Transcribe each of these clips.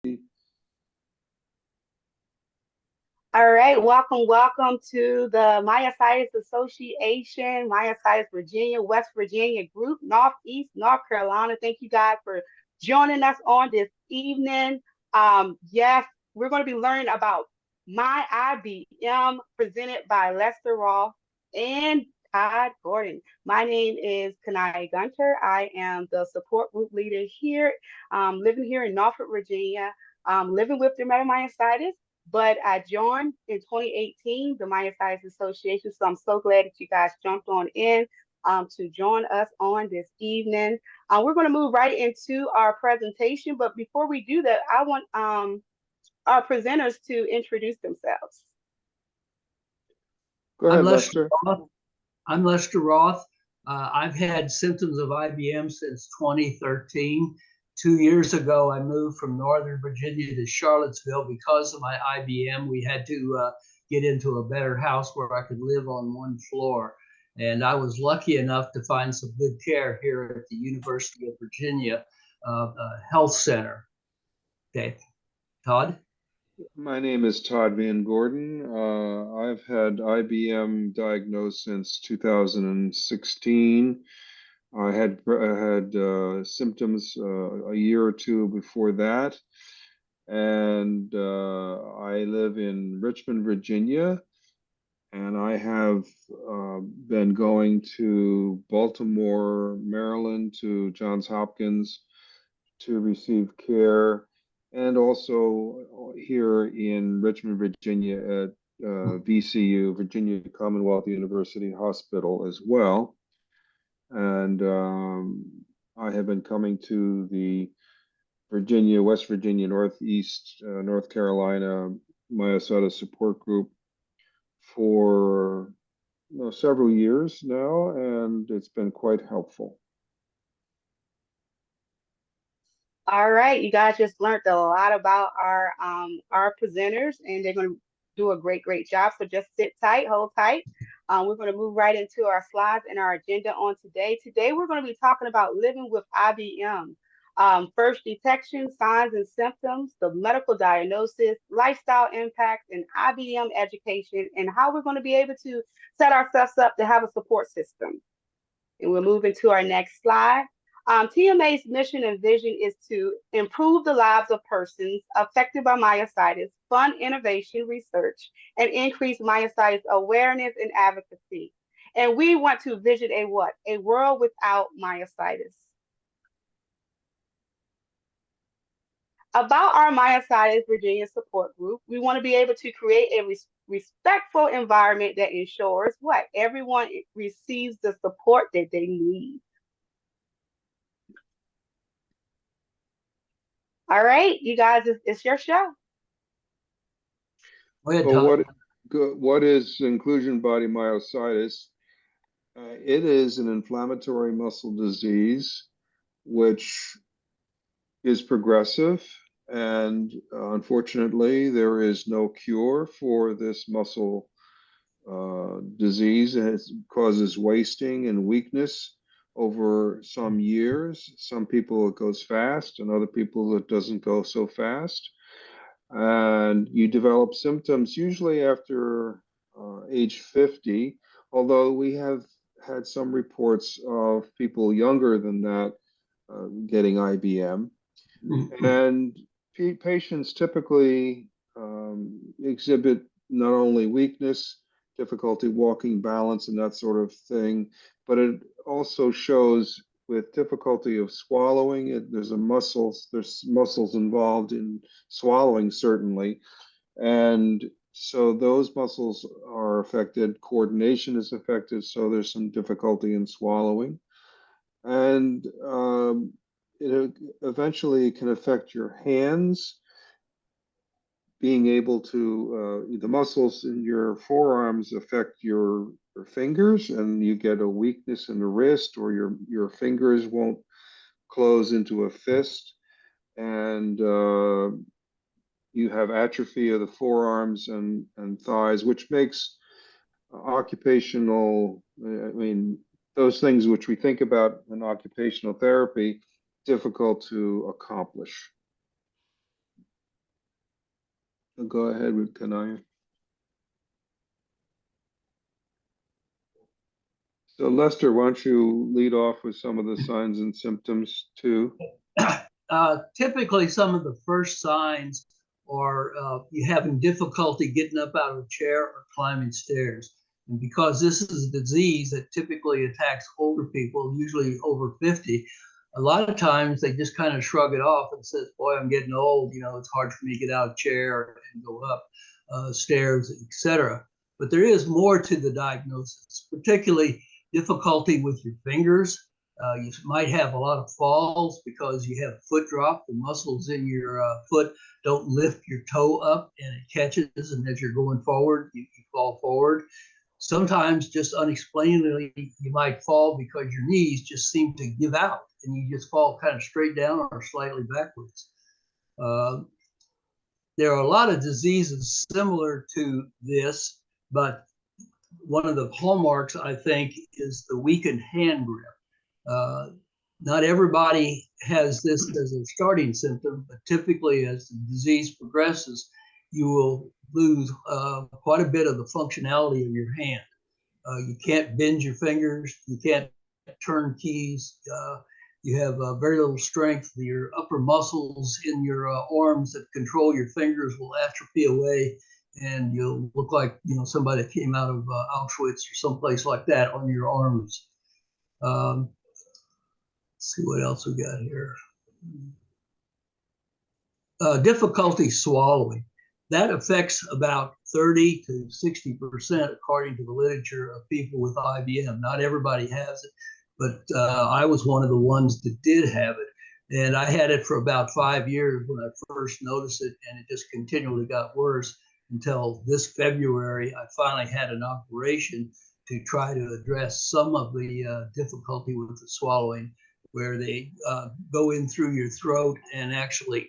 All right, welcome to the Myositis Association, Myositis Virginia, West Virginia group, Northeast North Carolina. Thank you guys for joining us on this evening. Yes, we're going to be learning about My IBM presented by Lester Roth and Todd Gordon. My name is Kanai Gunter. I am the support group leader here, living here in Norfolk, Virginia, living with dermatomyositis, but I joined in 2018 the Myositis Association. So I'm so glad that you guys jumped on in to join us on this evening. We're going to move right into our presentation. But before we do that, I want our presenters to introduce themselves. Go ahead, I'm Lester Lester. Roth. I'm Lester Roth. I've had symptoms of IBM since 2013. 2 years ago, I moved from Northern Virginia to Charlottesville because of my IBM. We had to get into a better house where I could live on one floor. And I was lucky enough to find some good care here at the University of Virginia Health Center. Okay, Todd? My name is Todd Van Gordon. I've had IBM diagnosed since 2016. I had symptoms a year or two before that, and I live in Richmond, Virginia, and I have been going to Baltimore, Maryland, to Johns Hopkins to receive care, and also here in Richmond, Virginia at VCU, Virginia Commonwealth University Hospital as well. And I have been coming to the West Virginia, Northeast, North Carolina myositis support group for several years now, and it's been quite helpful. All right, you guys just learned a lot about our presenters, and they're going to do a great job. So just sit tight, hold tight. We're going to move right into our slides and our agenda on today. Today we're going to be talking about living with IBM. First detection, signs and symptoms, the medical diagnosis, lifestyle impacts, and IBM education, and how we're going to be able to set ourselves up to have a support system. And we'll move into our next slide. TMA's mission and vision is to improve the lives of persons affected by myositis, fund innovation research, and increase myositis awareness and advocacy. And we want to vision a what? A world without myositis. About our Myositis Virginia support group, we want to be able to create a respectful environment that ensures what? Everyone receives the support that they need. All right, you guys, it's your show. Go ahead, So Todd. what is inclusion body myositis? It is an inflammatory muscle disease which is progressive, and unfortunately, there is no cure for this muscle disease. It causes wasting and weakness over some years. Some people it goes fast, and other people it doesn't go so fast. And you develop symptoms usually after age 50, although we have had some reports of people younger than that getting IBM. And patients typically exhibit not only weakness, difficulty walking, balance, and that sort of thing, but it also shows with difficulty of swallowing. There's muscles involved in swallowing, certainly. And so those muscles are affected. Coordination is affected, so there's some difficulty in swallowing. And it eventually can affect your hands, being able to, the muscles in your forearms affect your fingers, and you get a weakness in the wrist, or your fingers won't close into a fist, and you have atrophy of the forearms and thighs, which makes occupational, those things which we think about in occupational therapy difficult to accomplish. Go ahead with Kanaya. So Lester, why don't you lead off with some of the signs and symptoms too? Typically, some of the first signs are you having difficulty getting up out of a chair or climbing stairs. And because this is a disease that typically attacks older people, usually over 50, a lot of times they just kind of shrug it off and says, boy, I'm getting old. You know, it's hard for me to get out of a chair and go up stairs, etc. But there is more to the diagnosis, particularly difficulty with your fingers. You might have a lot of falls because you have foot drop. The muscles in your foot don't lift your toe up and it catches. And as you're going forward, you fall forward. Sometimes just unexplainably, you might fall because your knees just seem to give out and you just fall kind of straight down or slightly backwards. There are a lot of diseases similar to this, but one of the hallmarks, I think, is the weakened hand grip. Not everybody has this as a starting symptom, but typically as the disease progresses, you will lose quite a bit of the functionality of your hand. You can't bend your fingers, you can't turn keys, you have very little strength. Your upper muscles in your arms that control your fingers will atrophy away, and you'll look like somebody that came out of Auschwitz or someplace like that on your arms. Let's see what else we got here. Difficulty swallowing. That affects about 30 to 60%, according to the literature, of people with IBM. Not everybody has it, but I was one of the ones that did have it. And I had it for about 5 years when I first noticed it, and it just continually got worse until this February. I finally had an operation to try to address some of the difficulty with the swallowing, where they go in through your throat and actually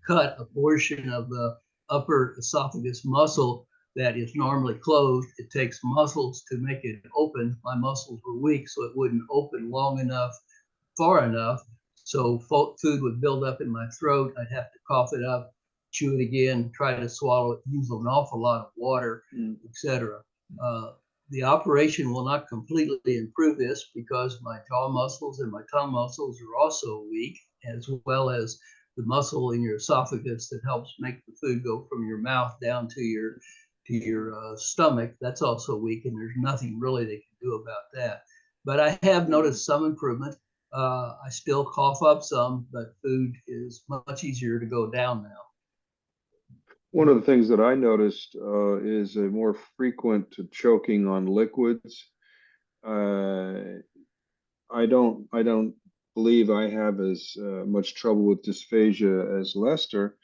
cut a portion of the upper esophagus muscle that is normally closed. It takes muscles to make it open. My muscles were weak, so it wouldn't open long enough, far enough. So food would build up in my throat. I'd have to cough it up, chew it again, try to swallow it, use an awful lot of water, etc. The operation will not completely improve this because my jaw muscles and my tongue muscles are also weak, as well as the muscle in your esophagus that helps make the food go from your mouth down to your stomach. That's also weak, and there's nothing really they can do about that. But I have noticed some improvement. I still cough up some, but food is much easier to go down now. One of the things that I noticed is a more frequent choking on liquids. I don't believe I have as much trouble with dysphagia as Lester,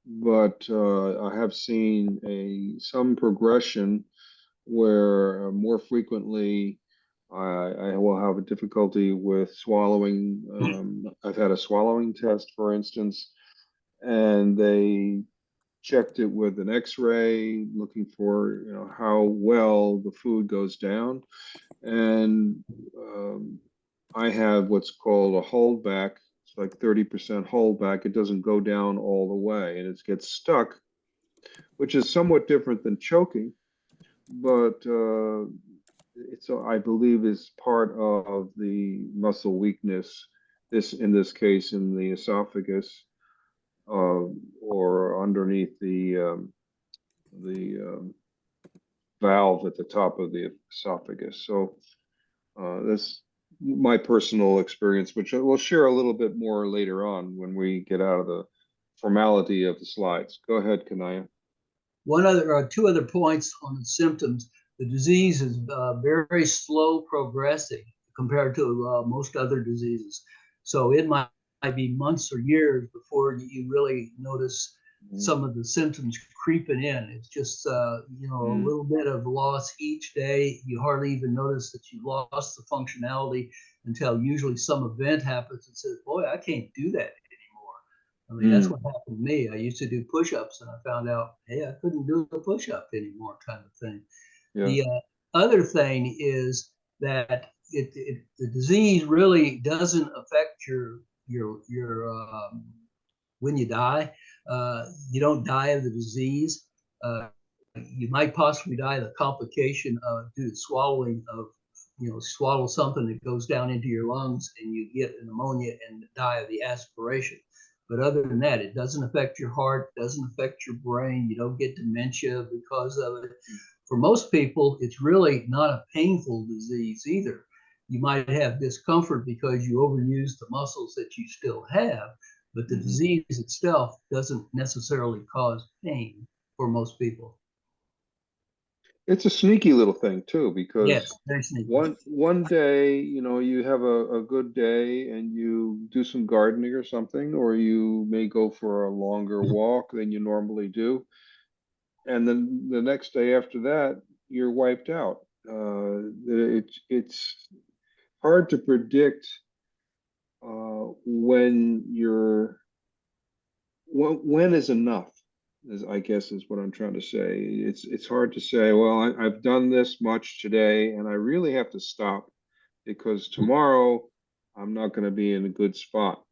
but I have seen some progression where more frequently I will have a difficulty with swallowing. I've had a swallowing test, for instance, and they checked it with an X-ray, looking for how well the food goes down, and I have what's called a holdback. It's like 30% holdback. It doesn't go down all the way, and it gets stuck, which is somewhat different than choking, but I believe is part of the muscle weakness. In this case, in the esophagus, or underneath the valve at the top of the esophagus. So that's my personal experience, which we'll share a little bit more later on when we get out of the formality of the slides. Go ahead, Kanaya. Two other points on the symptoms. The disease is very slow progressing compared to most other diseases. So it might be months or years before you really notice some of the symptoms creeping in. It's just a little bit of loss each day. You hardly even notice that you lost the functionality until usually some event happens and says, boy, I can't do that anymore. I mean, that's what happened to me. I used to do push-ups and I found out, hey, I couldn't do a push-up anymore, kind of thing. Yeah. The other thing is that the disease really doesn't affect your when you die, You don't die of the disease. You might possibly die of the complication due to swallowing of, swallow something that goes down into your lungs and you get pneumonia and die of the aspiration. But other than that, it doesn't affect your heart, doesn't affect your brain. You don't get dementia because of it. For most people, it's really not a painful disease either. You might have discomfort because you overuse the muscles that you still have, but the disease itself doesn't necessarily cause pain for most people. It's a sneaky little thing too, because Yes, very sneaky. one day, you have a good day and you do some gardening or something, or you may go for a longer walk than you normally do. And then the next day after that, you're wiped out. It's hard to predict when is enough, I guess is what I'm trying to say. It's hard to say, well, I've done this much today and I really have to stop because tomorrow I'm not going to be in a good spot.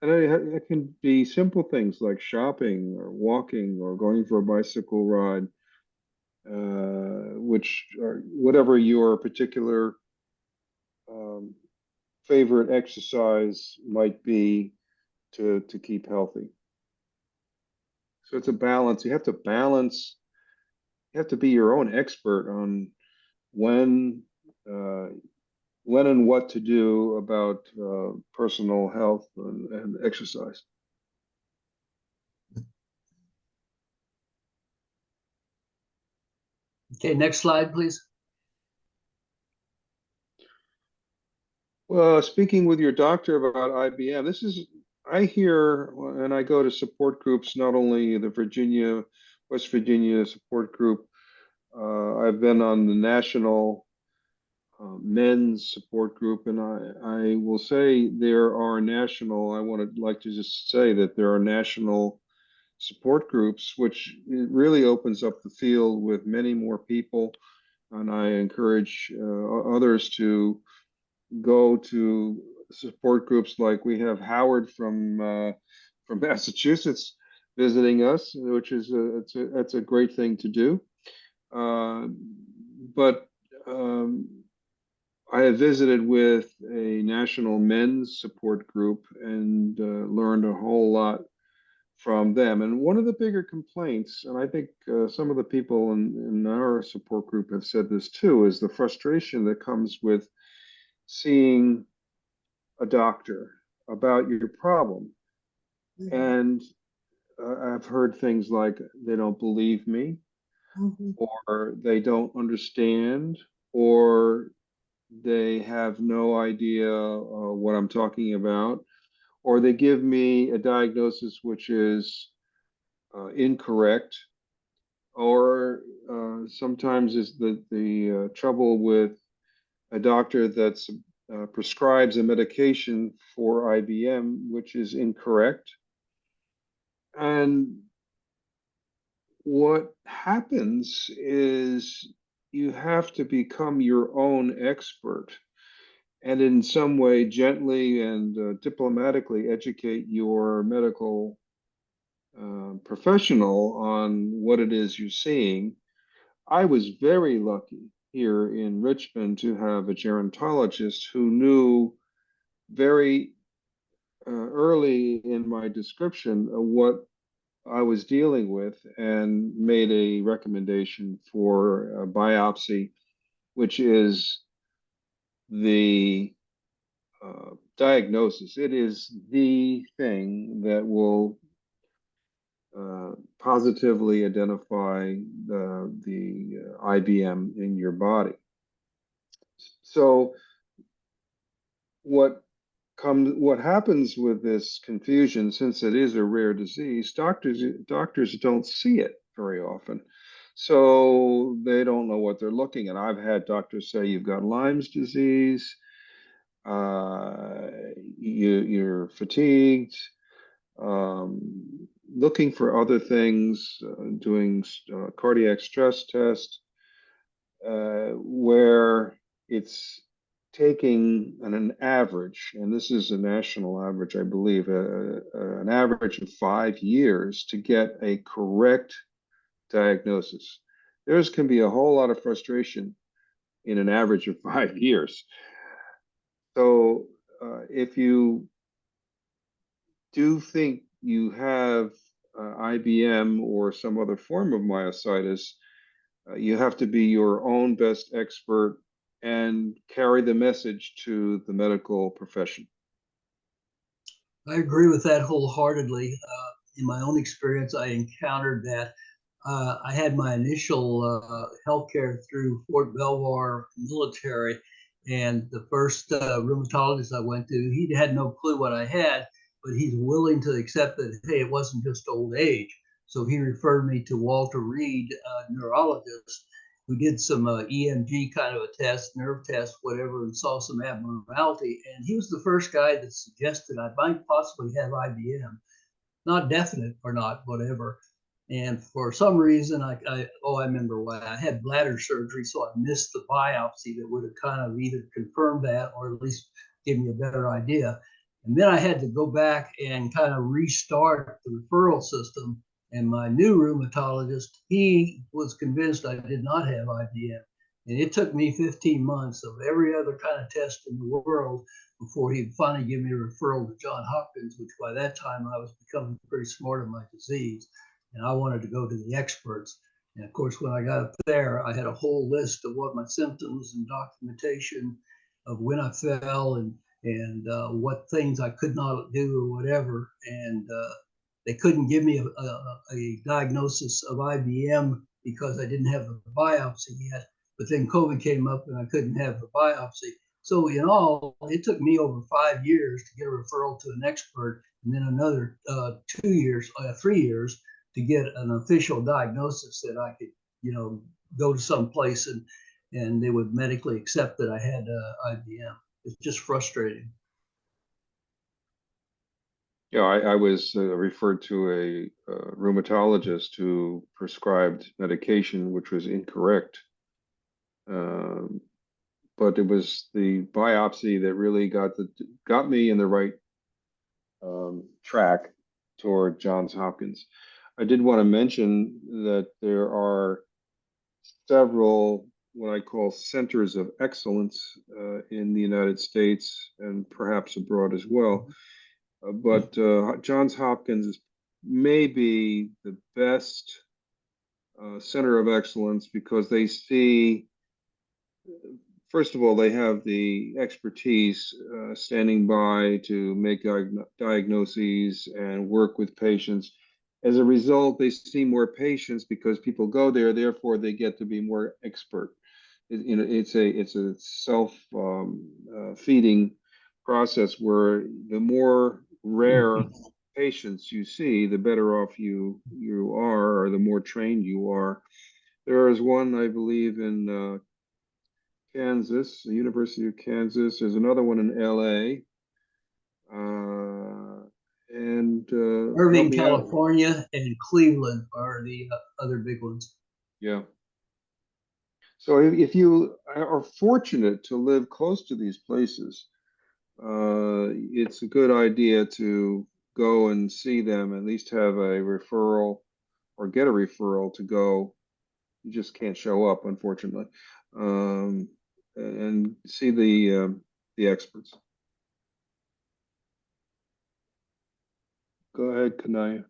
And it can be simple things like shopping or walking or going for a bicycle ride, which are whatever your particular favorite exercise might be to keep healthy. So it's a balance. You have to balance. You have to be your own expert on when, when and what to do about personal health and exercise. Okay, next slide, please. Well, speaking with your doctor about IBM, I hear, and I go to support groups, not only the West Virginia support group. I've been on the national men's support group, and I will say there are national, I want to like to just say that there are national support groups, which it really opens up the field with many more people. And I encourage others to go to support groups like we have Howard from Massachusetts visiting us, which is that's a great thing to do. But I have visited with a national men's support group and learned a whole lot from them. And one of the bigger complaints, and I think some of the people in our support group have said this too, is the frustration that comes with seeing a doctor about your problem. And I've heard things like they don't believe me, or they don't understand, or they have no idea what I'm talking about, or they give me a diagnosis which is incorrect, or sometimes is the trouble with a doctor that prescribes a medication for IBM which is incorrect. And what happens is you have to become your own expert and in some way gently and diplomatically educate your medical professional on what it is you're seeing. I was very lucky here in Richmond to have a gerontologist who knew very early in my description of what I was dealing with and made a recommendation for a biopsy, which is the diagnosis. It is the thing that will positively identify the IBM in your body. So what happens with this confusion, since it is a rare disease, doctors don't see it very often. So they don't know what they're looking at. I've had doctors say you've got Lyme's disease, you're fatigued, looking for other things, doing cardiac stress test, where it's taking an average, and this is a national average, I believe, an average of 5 years to get a correct diagnosis. There can be a whole lot of frustration in an average of 5 years. So if you do think you have IBM or some other form of myositis, you have to be your own best expert and carry the message to the medical profession. I agree with that wholeheartedly. In my own experience, I encountered that. I had my initial healthcare through Fort Belvoir military, and the first rheumatologist I went to, he had no clue what I had, but he's willing to accept that, hey, it wasn't just old age. So he referred me to Walter Reed, a neurologist, who did some EMG kind of a test, nerve test, whatever, and saw some abnormality. And he was the first guy that suggested I might possibly have IBM, not definite or not, whatever. And for some reason, I remember why. I had bladder surgery, so I missed the biopsy that would have kind of either confirmed that or at least give me a better idea. And then I had to go back and kind of restart the referral system. And my new rheumatologist, he was convinced I did not have IBM. And it took me 15 months of every other kind of test in the world before he'd finally give me a referral to Johns Hopkins, which by that time I was becoming pretty smart of my disease. And I wanted to go to the experts. And of course, when I got up there, I had a whole list of what my symptoms and documentation of when I fell and what things I could not do or whatever. And they couldn't give me a diagnosis of IBM because I didn't have the biopsy yet. But then COVID came up and I couldn't have the biopsy. So in all, it took me over 5 years to get a referral to an expert, and then another 3 years to get an official diagnosis that I could, go to some place and they would medically accept that I had IBM. It's just frustrating. Yeah, I was referred to a rheumatologist who prescribed medication which was incorrect. But it was the biopsy that really got me in the right track toward Johns Hopkins. I did want to mention that there are several what I call centers of excellence in the United States and perhaps abroad as well. But Johns Hopkins is maybe the best center of excellence because they see, first of all, they have the expertise standing by to make diagnoses and work with patients. As a result, they see more patients because people go there, therefore they get to be more expert. It's a self-feeding process where the more rare patients you see, the better off you are, or the more trained you are. There is one, I believe, in Kansas, the University of Kansas. There's another one in LA. And Irving, California, and Cleveland are the other big ones. Yeah. So if you are fortunate to live close to these places, it's a good idea to go and see them, at least have a referral or get a referral to go. You just can't show up, unfortunately, and see the experts. Go ahead, Kanaya.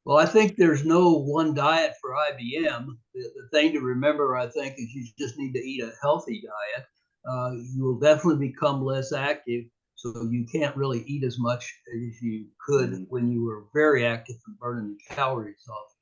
Well, I think there's no one diet for IBM. The thing to remember, I think, is you just need to eat a healthy diet. You will definitely become less active, so you can't really eat as much as you could when you were very active and burning the calories off.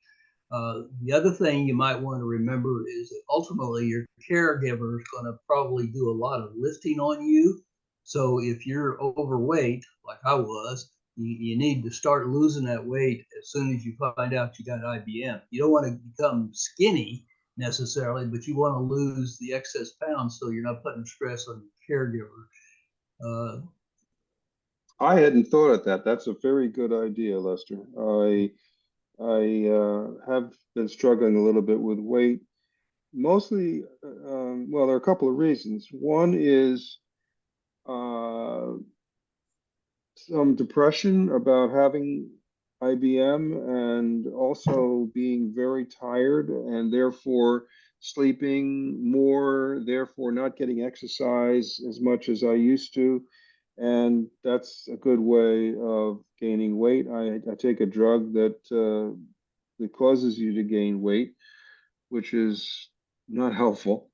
The other thing you might want to remember is that ultimately your caregiver is going to probably do a lot of lifting on you. So if you're overweight, like I was, you need to start losing that weight as soon as you find out you got IBM. You don't want to become skinny necessarily, but you want to lose the excess pounds so you're not putting stress on your caregiver. I hadn't thought of that. That's a very good idea, Lester. I have been struggling a little bit with weight, mostly. Well, there are a couple of reasons. One is uh, some depression about having IBM and also being very tired and therefore sleeping more, therefore not getting exercise as much as I used to. And that's a good way of gaining weight. I take a drug that causes you to gain weight, which is not helpful.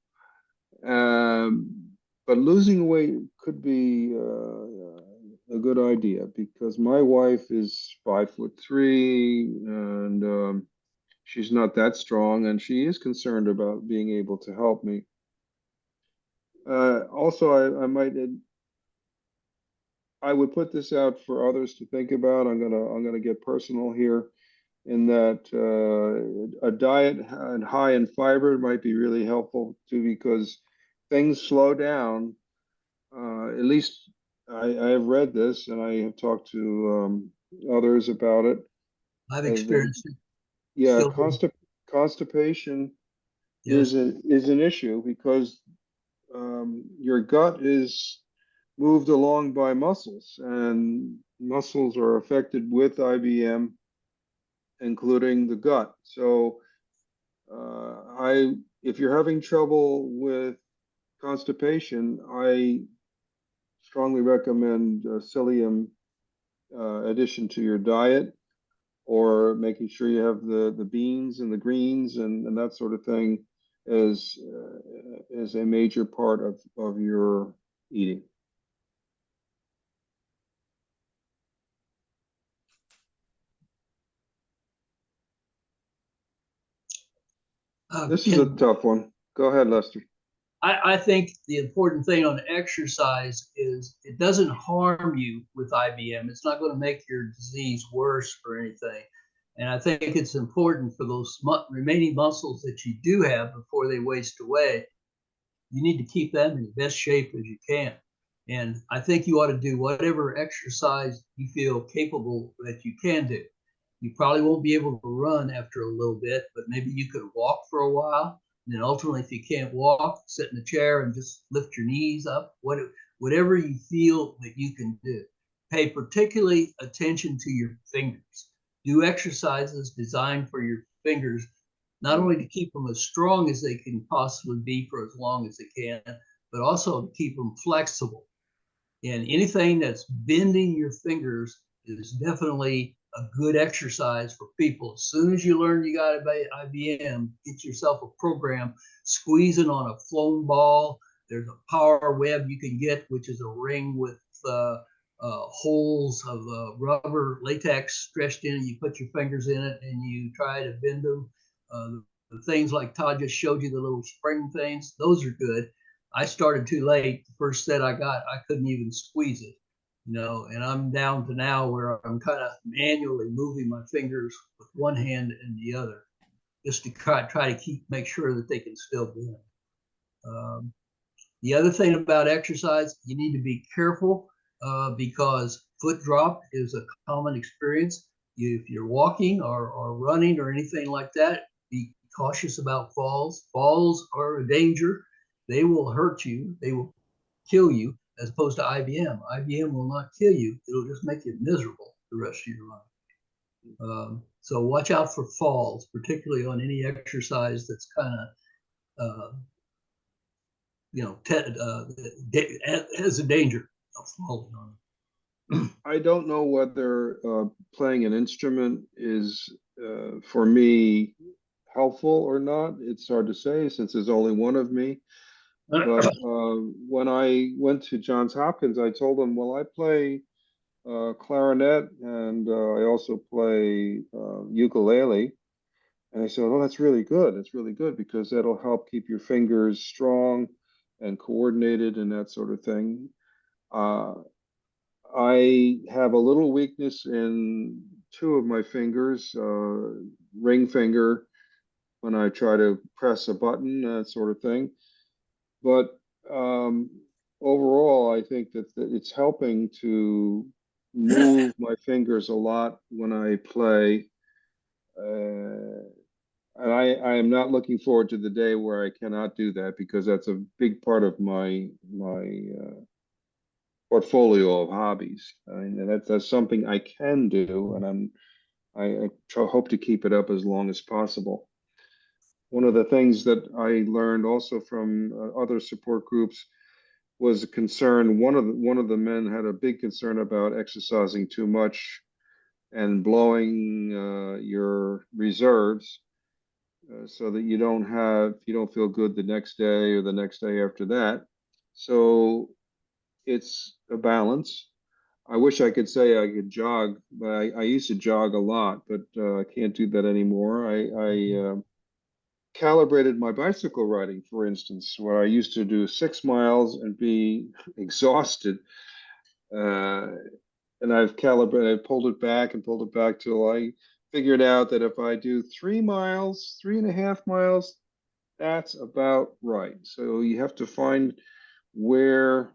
Um, but losing weight could be a good idea because my wife is 5'3" and she's not that strong, and she is concerned about being able to help me. Also, I would put this out for others to think about. I'm gonna get personal here in that a diet high in fiber might be really helpful too because things slow down. At least I have read this and I have talked to others about it. I've That, experienced it. yeah, Still do. constipation Yes. is an issue because your gut is moved along by muscles, and muscles are affected with IBM, including the gut. So, if you're having trouble with constipation, I strongly recommend psyllium addition to your diet, or making sure you have the beans and the greens and that sort of thing as a major part of your eating. This is a Can tough one. Go ahead, Lester. I think the important thing on exercise is it doesn't harm you with IBM. It's not going to make your disease worse or anything. And I think it's important for those remaining muscles that you do have before they waste away. You need to keep them in the best shape as you can. And I think you ought to do whatever exercise you feel capable that you can do. You probably won't be able to run after a little bit, but maybe you could walk for a while. And then ultimately, if you can't walk, sit in a chair and just lift your knees up, whatever you feel that you can do. Pay particularly attention to your fingers. Do exercises designed for your fingers, not only to keep them as strong as they can possibly be for as long as they can, but also to keep them flexible. And anything that's bending your fingers is definitely a good exercise for people. As soon as you learn you got IBM, get yourself a program, squeeze it on a foam ball. There's a power web you can get, which is a ring with holes of rubber latex stretched in. You put your fingers in it and you try to bend them. The things like Todd just showed you, the little spring things, those are good. I started too late. The first set I got, I couldn't even squeeze it, and I'm down to now where I'm kind of manually moving my fingers with one hand and the other, just to try to make sure that they can still bend. The other thing about exercise, you need to be careful because foot drop is a common experience. If you're walking or running or anything like that, be cautious about falls. Falls are a danger. They will hurt you. They will kill you, as opposed to IBM. IBM will not kill you. It'll just make you miserable the rest of your life. So watch out for falls, particularly on any exercise that's kind of has a danger of falling on it. I don't know whether playing an instrument is for me helpful or not. It's hard to say since there's only one of me. But when I went to Johns Hopkins, I told them, well, I play clarinet and I also play ukulele. And I said, oh, that's really good. It's really good because that'll help keep your fingers strong and coordinated and that sort of thing. I have a little weakness in two of my fingers, ring finger, when I try to press a button, that sort of thing. But overall, I think that it's helping to move my fingers a lot when I play. And I am not looking forward to the day where I cannot do that, because that's a big part of my portfolio of hobbies. I mean, that's something I can do, and hope to keep it up as long as possible. One of the things that I learned also from other support groups was a concern. One of the men had a big concern about exercising too much and blowing your reserves, so that you don't feel good the next day or the next day after that. So it's a balance. I wish I could say I could jog, but I used to jog a lot, but I can't do that anymore. I calibrated my bicycle riding, for instance, where I used to do 6 miles and be exhausted. Uh, and I've calibrated, I pulled it back and pulled it back till I figured out that if I do 3 miles, 3.5 miles, that's about right. So you have to find where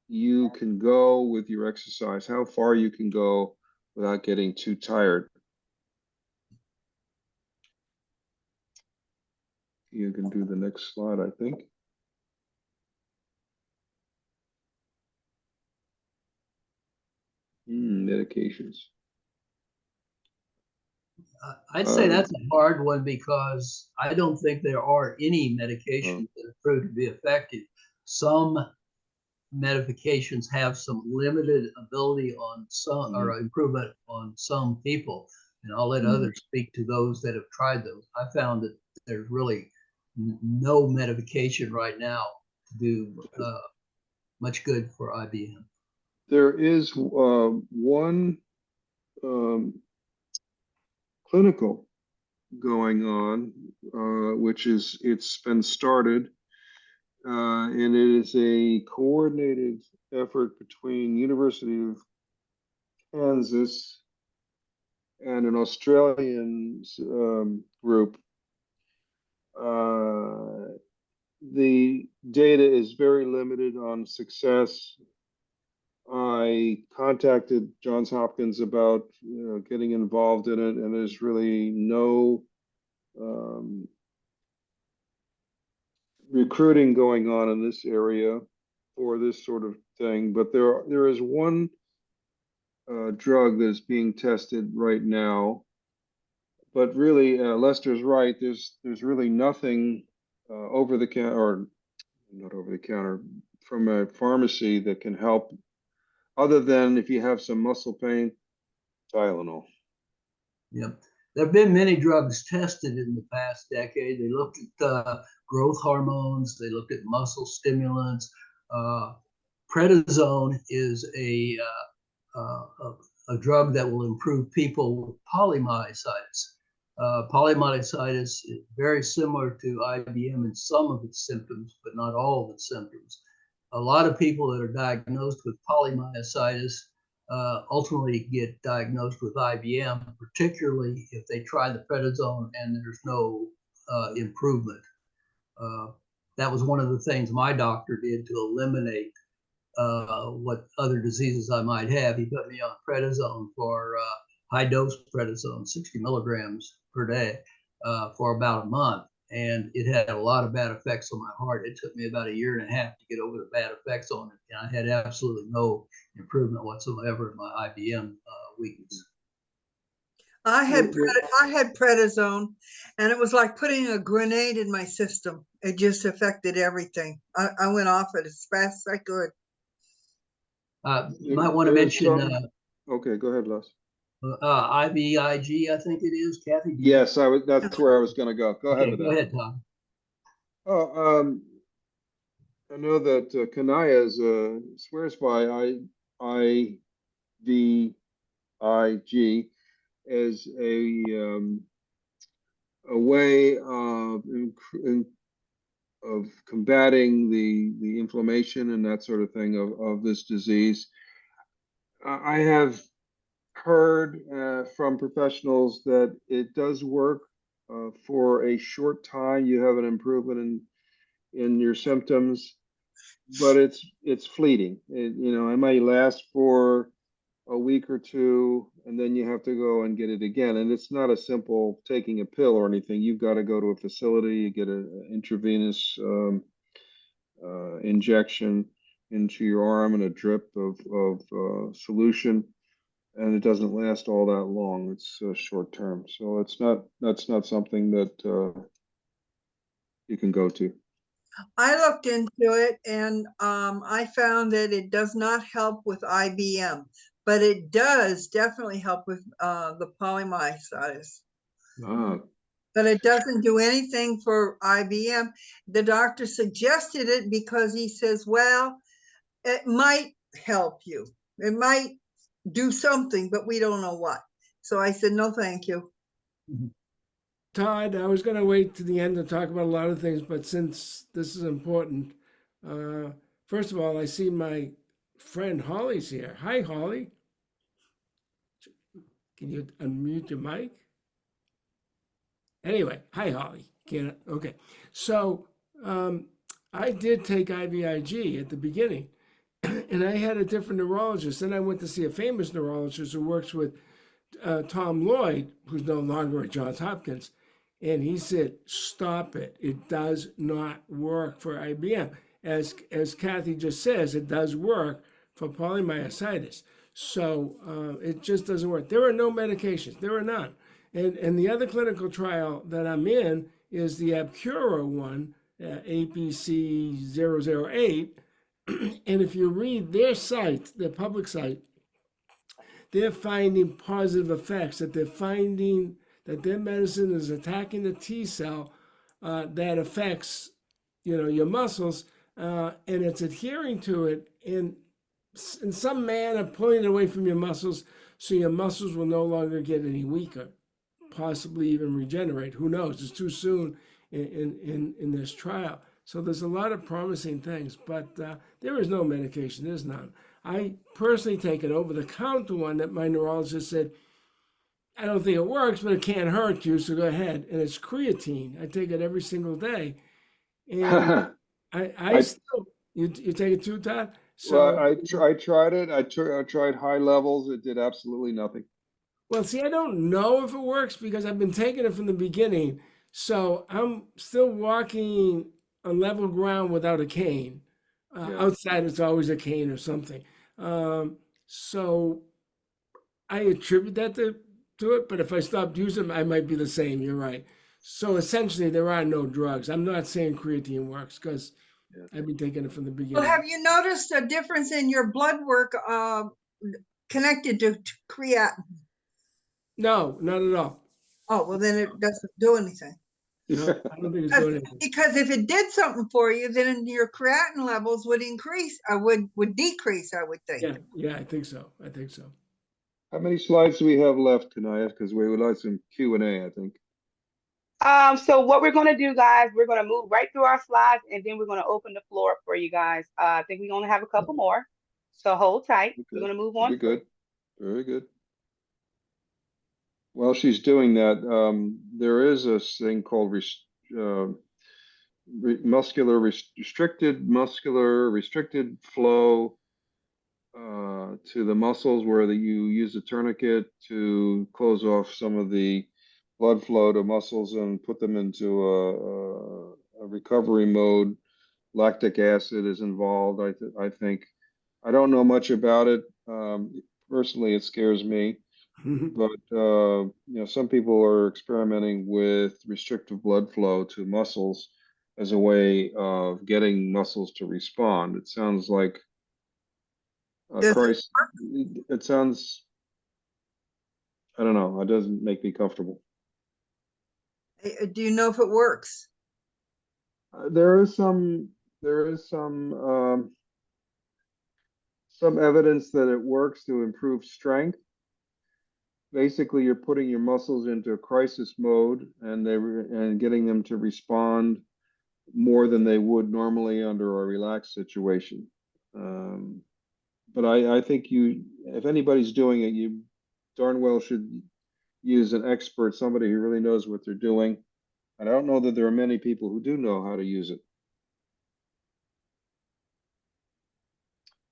you can go with your exercise, how far you can go without getting too tired. You can do the next slide, I think. Medications. I'd say that's a hard one, because I don't think there are any medications that are proved to be effective. Some medications have some limited ability on some, or improvement on some people, and I'll let others speak to those that have tried those. I found that there's really no medication right now to do much good for IBM. There is one clinical going on, which it's been started, and it is a coordinated effort between University of Kansas and an Australian group. The data is very limited on success. I contacted Johns Hopkins about getting involved in it, and there's really no recruiting going on in this area for this sort of thing. But there is one drug that's being tested right now. But really, Lester's right. There's really nothing over the counter, or not over the counter, from a pharmacy that can help, other than if you have some muscle pain, Tylenol. Yep. There have been many drugs tested in the past decade. They looked at growth hormones. They looked at muscle stimulants. Prednisone is a drug that will improve people with polymyositis. Polymyositis is very similar to IBM in some of its symptoms, but not all of its symptoms. A lot of people that are diagnosed with polymyositis ultimately get diagnosed with IBM, particularly if they try the prednisone and there's no improvement. That was one of the things my doctor did to eliminate what other diseases I might have. He put me on prednisone for high dose prednisone, 60 milligrams per day for about a month. And it had a lot of bad effects on my heart. It took me about 1.5 years to get over the bad effects on it. And I had absolutely no improvement whatsoever in my IBM weakness. I had prednisone, and it was like putting a grenade in my system. It just affected everything. I went off it as fast as I could. You might want to mention. Okay, go ahead, Les. IVIG, I think it is, Kathy. Yes, that's where I was going to go. Go ahead with that. Go ahead, Todd. Oh, I know that Kanaya swears by IVIG as a way of combating the inflammation and that sort of thing of this disease. I have heard from professionals that it does work for a short time. You have an improvement in your symptoms, but it's fleeting. It may last for a week or two, and then you have to go and get it again. And it's not a simple taking a pill or anything. You've got to go to a facility, you get an intravenous injection into your arm and a drip of solution, and it doesn't last all that long. It's short term, so that's not something that you can go to. I looked into it, and I found that it does not help with IBM, but it does definitely help with the polymyositis. Ah, But it doesn't do anything for IBM. The doctor suggested it because he says, well, it might help you. It might do something, but we don't know what. So I said, no, thank you. Todd, I was going to wait to the end to talk about a lot of things, but since this is important, first of all, I see my friend Holly's here. Hi, Holly. Can you unmute your mic? Anyway, hi, Holly. Okay. So I did take IVIG at the beginning, and I had a different neurologist. Then I went to see a famous neurologist who works with Tom Lloyd, who's no longer at Johns Hopkins. And he said, stop it. It does not work for IBM. As Kathy just says, it does work for polymyositis. So it just doesn't work. There are no medications. There are none. And the other clinical trial that I'm in is the Abcura one, APC008. And if you read their site, their public site, they're finding positive effects, that they're finding that their medicine is attacking the T cell that affects, your muscles, and it's adhering to it in some manner, pulling it away from your muscles, so your muscles will no longer get any weaker, possibly even regenerate. Who knows? It's too soon in this trial. So there's a lot of promising things, but there is no medication. There's none. I personally take an over-the-counter one that my neurologist said, I don't think it works, but it can't hurt you, so go ahead. And it's creatine. I take it every single day. And I still, you take it too, Todd? So well, I tried it. I tried high levels. It did absolutely nothing. Well, see, I don't know if it works because I've been taking it from the beginning. So I'm still walking on level ground without a cane. Outside, it's always a cane or something. So I attribute that to it, but if I stopped using them, I might be the same. You're right. So essentially, there are no drugs. I'm not saying creatine works because I've been taking it from the beginning. Well, have you noticed a difference in your blood work connected to creatinine? No, not at all. Oh, well, then it doesn't do anything. No, I don't think it's doing anything. Because if it did something for you, then your creatinine levels would increase, would decrease, I would think. Yeah, I think so. How many slides do we have left, Kanaya? Because we would like some Q&A, I think. So what we're going to do, guys, we're going to move right through our slides, and then we're going to open the floor for you guys. I think we're going to have a couple more. So hold tight. Okay. We're going to move on. Very good. Very good. While she's doing that, there is a thing called restricted flow to the muscles, where you use a tourniquet to close off some of the blood flow to muscles and put them into a recovery mode. Lactic acid is involved, I think. I don't know much about it. Personally, it scares me. But some people are experimenting with restrictive blood flow to muscles as a way of getting muscles to respond. It sounds like Christ. It sounds, I don't know. It doesn't make me comfortable. Do you know if it works? There is some evidence that it works to improve strength. Basically, you're putting your muscles into a crisis mode and getting them to respond more than they would normally under a relaxed situation. But I think if anybody's doing it, you darn well should use an expert, somebody who really knows what they're doing. And I don't know that there are many people who do know how to use it.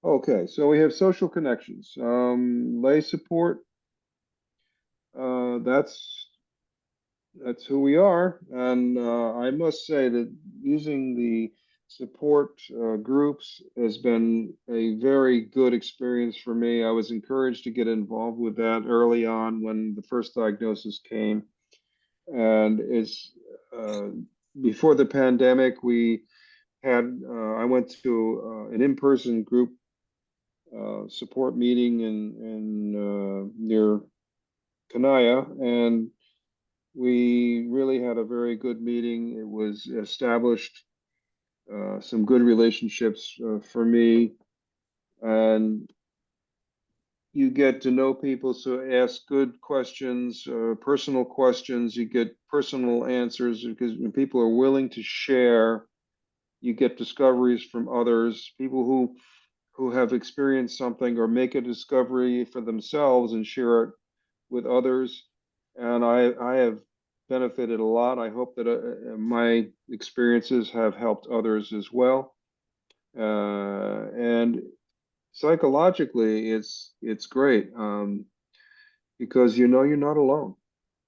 Okay, so we have social connections, lay support. That's who we are, and I must say that using the support groups has been a very good experience for me. I was encouraged to get involved with that early on when the first diagnosis came, and it's before the pandemic. We had I went to an in-person group support meeting in near Kanaya, and we really had a very good meeting. It was established some good relationships for me, and you get to know people, so ask good questions, personal questions. You get personal answers because when people are willing to share, you get discoveries from others, people who have experienced something or make a discovery for themselves and share it with others. And I have benefited a lot. I hope that my experiences have helped others as well. And psychologically, it's great because you know you're not alone.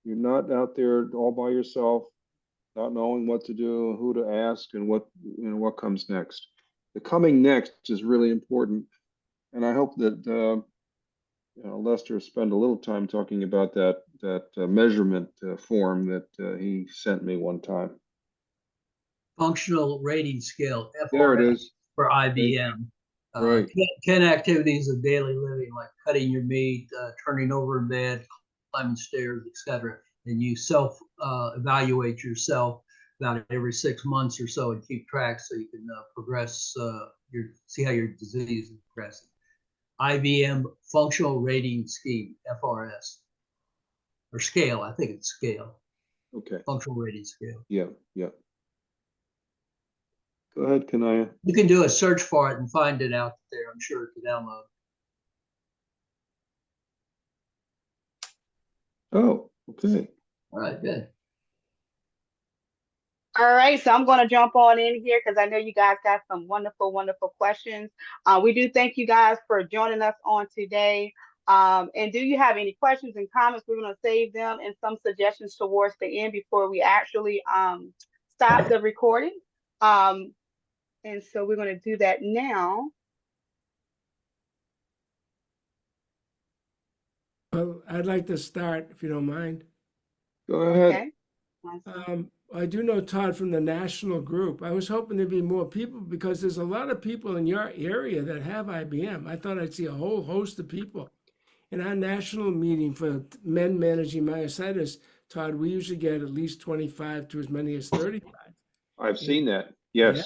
You're not out there all by yourself, not knowing what to do, who to ask, and what comes next. The coming next is really important, and I hope that Lester spend a little time talking about that measurement form that he sent me one time. Functional rating scale, There it FRS, is. for IBM. Right. 10 activities of daily living, like cutting your meat, turning over in bed, climbing stairs, etc. And you evaluate yourself about every 6 months or so and keep track so you can progress, see how your disease is progressing. IBM Functional Rating Scheme, FRS, or scale. I think it's scale. Okay. Functional rating scale. Yeah. Go ahead, Kanaya. You can do a search for it and find it out there, I'm sure, to download. Oh, okay. All right, good. All right, so I'm going to jump on in here because I know you guys got some wonderful, wonderful questions. We do thank you guys for joining us on today. And do you have any questions and comments? We're going to save them and some suggestions towards the end before we actually stop the recording. And so we're going to do that now. Well, I'd like to start, if you don't mind. Go ahead. Okay. I do know Todd from the national group. I was hoping there'd be more people because there's a lot of people in your area that have IBM. I thought I'd see a whole host of people. In our national meeting for men managing myositis, Todd, we usually get at least 25 to as many as 35. I've seen that. Yes.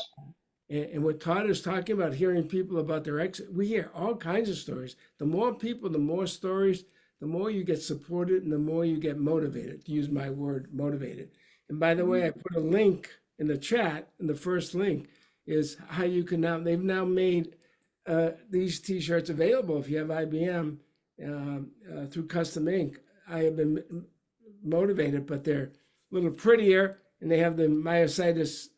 Yeah. And what Todd is talking about, hearing people about their exit, we hear all kinds of stories. The more people, the more stories, the more you get supported and the more you get motivated, to use my word, motivated. And by the way, I put a link in the chat, and the first link is how you can now, they've now made these t-shirts available if you have IBM through Custom Ink. I have been motivated, but they're a little prettier and they have the myositis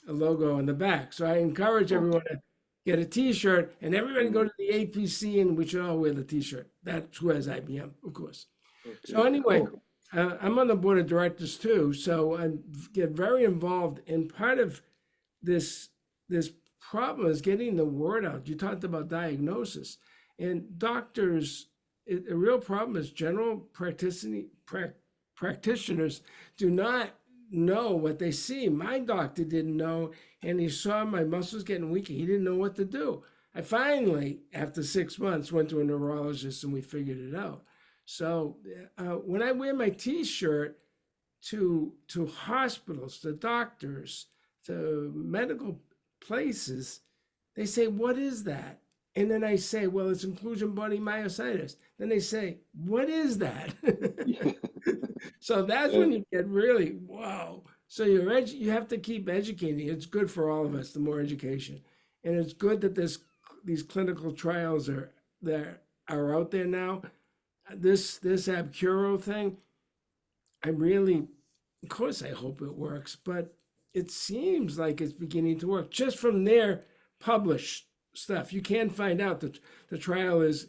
logo on the back. So I encourage everyone to get a t-shirt and everybody go to the APC and we should all wear the t-shirt. That's who has IBM, of course. Okay. So anyway, I'm on the board of directors too. So I get very involved in part of this problem is getting the word out. You talked about diagnosis and doctors. A real problem is general practitioners do not know what they see. My doctor didn't know, and he saw my muscles getting weaker. He didn't know what to do. I finally, after 6 months, went to a neurologist and we figured it out. So when I wear my t-shirt to hospitals, to doctors, to medical places, they say, "What is that?" And then I say, "Well, it's inclusion body myositis." Then they say, "What is that?" So that's when you get really, wow. So you have to keep educating. It's good for all of us, the more education. And it's good that these clinical trials are out there now. This Abcuro thing, of course I hope it works, but it seems like it's beginning to work just from their published stuff. You can find out that the trial is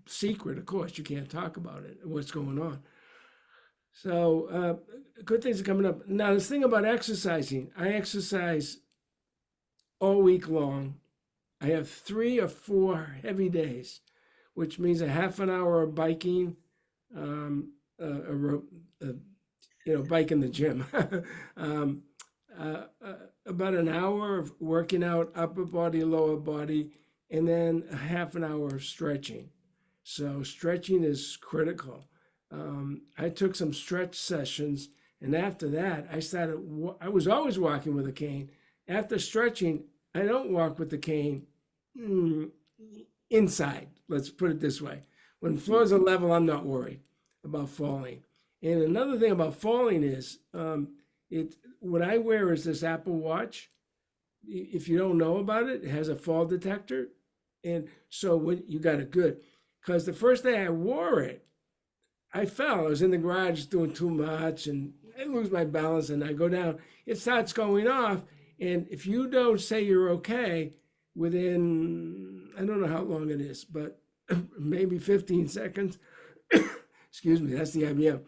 secret. Of course, you can't talk about it, what's going on. So good things are coming up. Now, this thing about exercising, I exercise all week long. I have 3 or 4 heavy days, which means a half an hour of biking, bike in the gym, about an hour of working out upper body, lower body, and then a half an hour of stretching. So stretching is critical. I took some stretch sessions, and after that, I was always walking with a cane. After stretching, I don't walk with the cane inside. Let's put it this way. When floors are level, I'm not worried about falling. And another thing about falling is, what I wear is this Apple Watch. If you don't know about it, it has a fall detector. And so when you got it good, because the first day I wore it, I fell. I was in the garage doing too much, and I lose my balance, and I go down. It starts going off, and if you don't say you're okay within, I don't know how long it is, but maybe 15 seconds, excuse me, that's the IBM.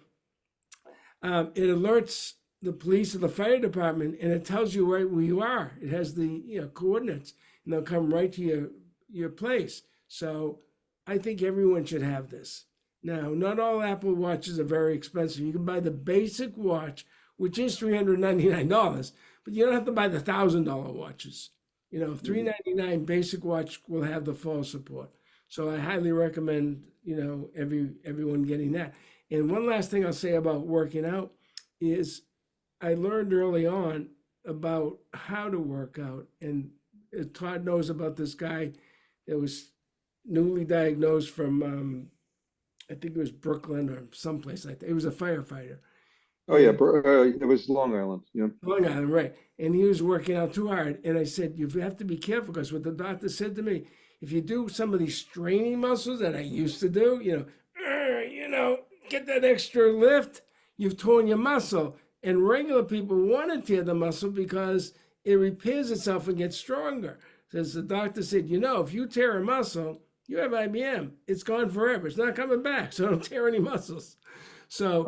It alerts the police or the fire department, and it tells you right where you are. It has the coordinates, and they'll come right to your place. So I think everyone should have this. Now, not all Apple Watches are very expensive. You can buy the basic watch, which is $399, but you don't have to buy the $1,000 watches. $399 basic watch will have the fall support. So I highly recommend, everyone getting that. And one last thing I'll say about working out is I learned early on about how to work out. And Todd knows about this guy that was newly diagnosed from, I think it was Brooklyn or someplace like that. He was a firefighter. Oh, yeah. It was Long Island. Yeah. Long Island, right. And he was working out too hard. And I said, you have to be careful, because what the doctor said to me, if you do some of these straining muscles that I used to do, get that extra lift, you've torn your muscle. And regular people want to tear the muscle because it repairs itself and gets stronger. As the doctor said, if you tear a muscle, you have IBM. It's gone forever. It's not coming back. So don't tear any muscles. So,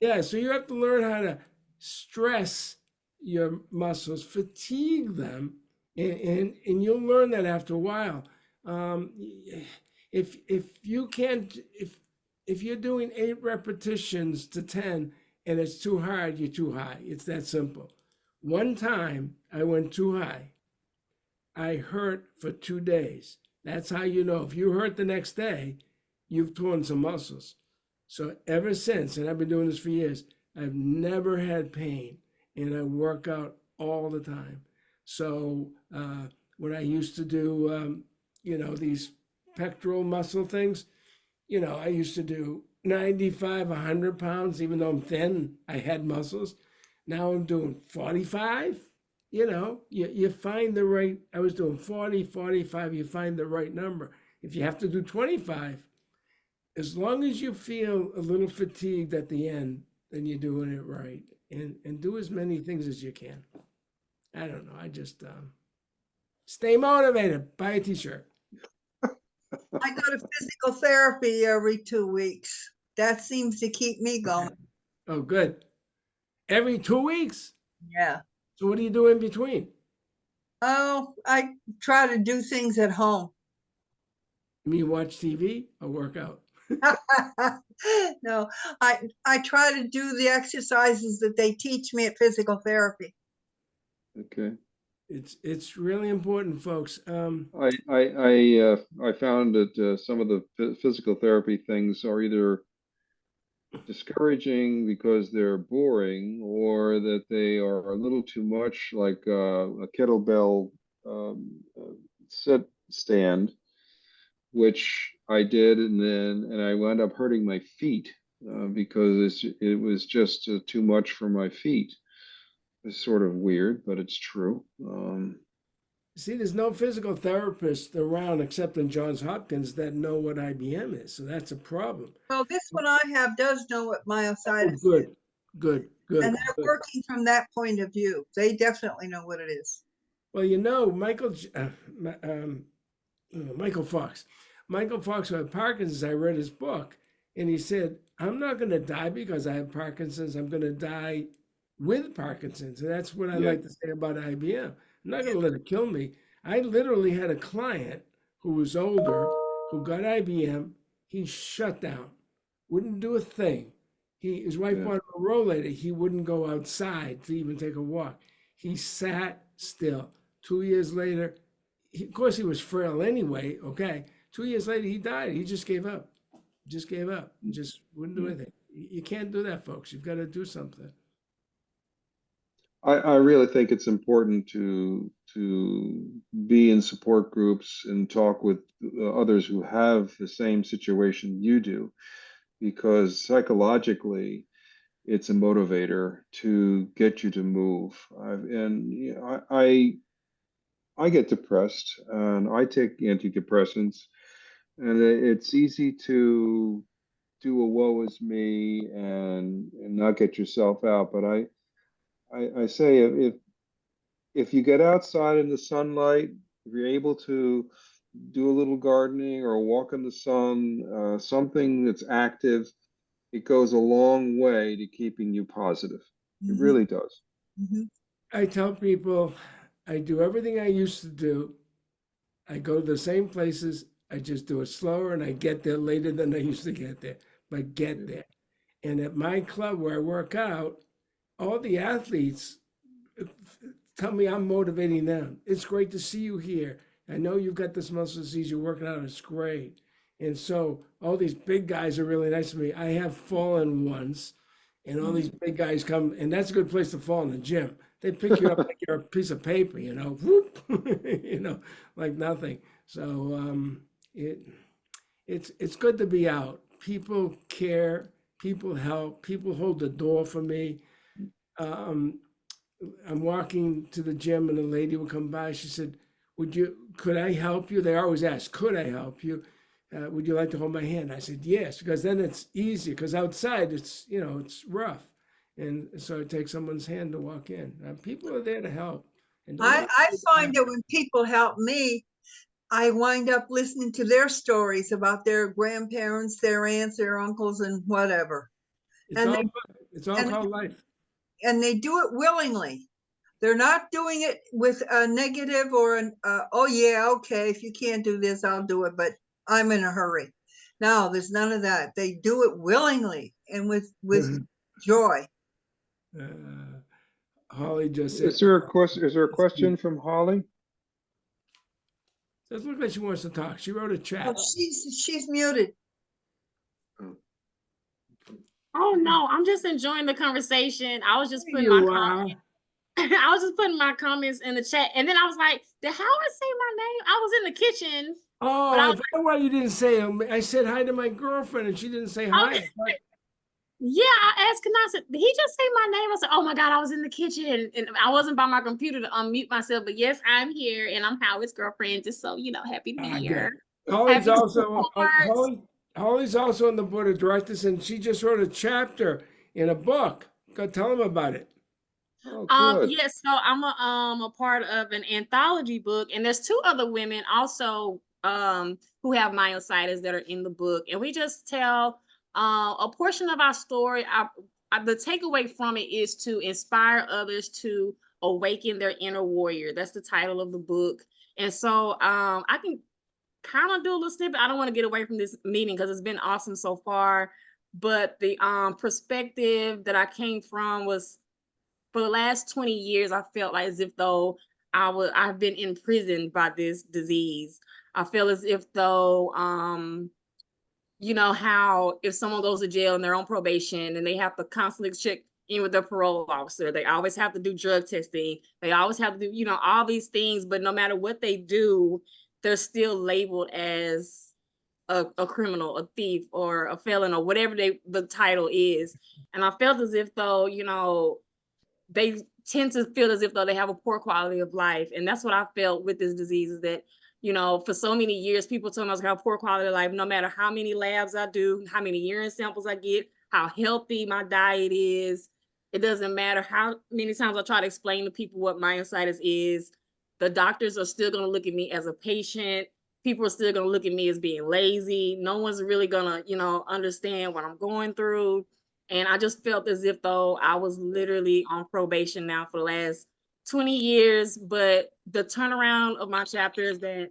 so you have to learn how to stress your muscles, fatigue them, and you'll learn that after a while. If you're doing 8 repetitions to 10 and it's too hard, you're too high. It's that simple. One time I went too high. I hurt for 2 days. That's how you know. If you hurt the next day, you've torn some muscles. So ever since, and I've been doing this for years, I've never had pain, and I work out all the time. So when I used to do, these pectoral muscle things, I used to do 95, 100 pounds, even though I'm thin, I had muscles. Now I'm doing 45. You find the right, I was doing 40, 45, you find the right number. If you have to do 25, as long as you feel a little fatigued at the end, then you're doing it right. And do as many things as you can. I don't know, I just stay motivated, buy a t-shirt. I go to physical therapy every 2 weeks. That seems to keep me going. Oh, good. Every 2 weeks? Yeah. So what do you do in between? Oh, I try to do things at home. You watch TV or work out? No, I try to do the exercises that they teach me at physical therapy. Okay. It's really important, folks. I found that some of the physical therapy things are either discouraging because they're boring, or that they are a little too much like a kettlebell sit stand, which I did, and I wound up hurting my feet because it was just too much for my feet. It's sort of weird, but it's true. See, there's no physical therapist around except in Johns Hopkins that know what IBM is, so that's a problem. Well, this one I have does know what myositis good, is. Good. And they're working from that point of view. They definitely know what it is. Well, Michael Fox. Michael Fox, who had Parkinson's, I read his book, and he said, I'm not going to die because I have Parkinson's. I'm going to die with Parkinson's. And that's what I like to say about IBM. I'm not going to let it kill me. I literally had a client who was older, who got IBM. He shut down, wouldn't do a thing. His wife bought him a rollator. He wouldn't go outside to even take a walk. He sat still. 2 years later, of course, he was frail anyway. Okay. 2 years later, he died. He just gave up. Just wouldn't do anything. You can't do that, folks. You've got to do something. I really think it's important to be in support groups and talk with others who have the same situation you do, because psychologically, it's a motivator to get you to move. I get depressed and I take antidepressants, and it's easy to do a woe is me and not get yourself out. But I say if you get outside in the sunlight, if you're able to do a little gardening or walk in the sun, something that's active, it goes a long way to keeping you positive. It really does. I tell people I do everything I used to do. I go to the same places. I just do it slower and I get there later than I used to get there, but get there. And at my club where I work out, all the athletes tell me I'm motivating them. It's great to see you here. I know you've got this muscle disease, you're working out, it's great. And so all these big guys are really nice to me. I have fallen once, and all these big guys come, and that's a good place to fall in the gym. They pick you up like you're a piece of paper, whoop, like nothing. So it's good to be out. People care, people help, people hold the door for me. I'm walking to the gym and a lady will come by. She said, could I help you? They always ask, could I help you? Would you like to hold my hand? I said, yes, because then it's easier, because outside it's rough. And so I take someone's hand to walk in. People are there to help. And I find that when people help me, I wind up listening to their stories about their grandparents, their aunts, their uncles, and whatever. It's all called life. And they do it willingly. They're not doing it with a negative or oh yeah, okay, if you can't do this, I'll do it, but I'm in a hurry. No, there's none of that. They do it willingly and with joy. Holly just said. Is there a question from Holly? Doesn't look like she wants to talk. She wrote a chat. Oh, she's muted. Oh no, I'm just enjoying the conversation. I was just putting my comments. I was just putting my comments in the chat, and then I was like, "Did Howard say my name?" I was in the kitchen. Oh, I don't know why you didn't say it. I said hi to my girlfriend, and she didn't say hi. Yeah, I asked Kana, I said, did he just say my name? I said, oh my God, I was in the kitchen and I wasn't by my computer to unmute myself. But yes, I'm here and I'm Howard's girlfriend, just so happy to be here. Holly's also on the board of directors, and she just wrote a chapter in a book. Go tell them about it. Yes, so I'm a part of an anthology book, and there's two other women also who have myositis that are in the book, and we just tell a portion of our story. The takeaway from it is to inspire others to awaken their inner warrior. That's the title of the book. And so I can kind of do a little snippet. I don't want to get away from this meeting because it's been awesome so far. But the perspective that I came from was, for the last 20 years, I felt like as if though I've been imprisoned by this disease. I feel as if though how if someone goes to jail and they're on probation and they have to constantly check in with their parole officer, they always have to do drug testing, they always have to do, all these things, but no matter what they do, they're still labeled as a criminal, a thief, or a felon, or whatever the title is. And I felt as if though, they tend to feel as if though they have a poor quality of life. And that's what I felt with this disease, is that for so many years, people told me I was going to have poor quality of life, no matter how many labs I do, how many urine samples I get, how healthy my diet is. It doesn't matter how many times I try to explain to people what myositis is. The doctors are still going to look at me as a patient. People are still going to look at me as being lazy. No one's really going to, understand what I'm going through. And I just felt as if though I was literally on probation now for the last 20 years. But the turnaround of my chapter is that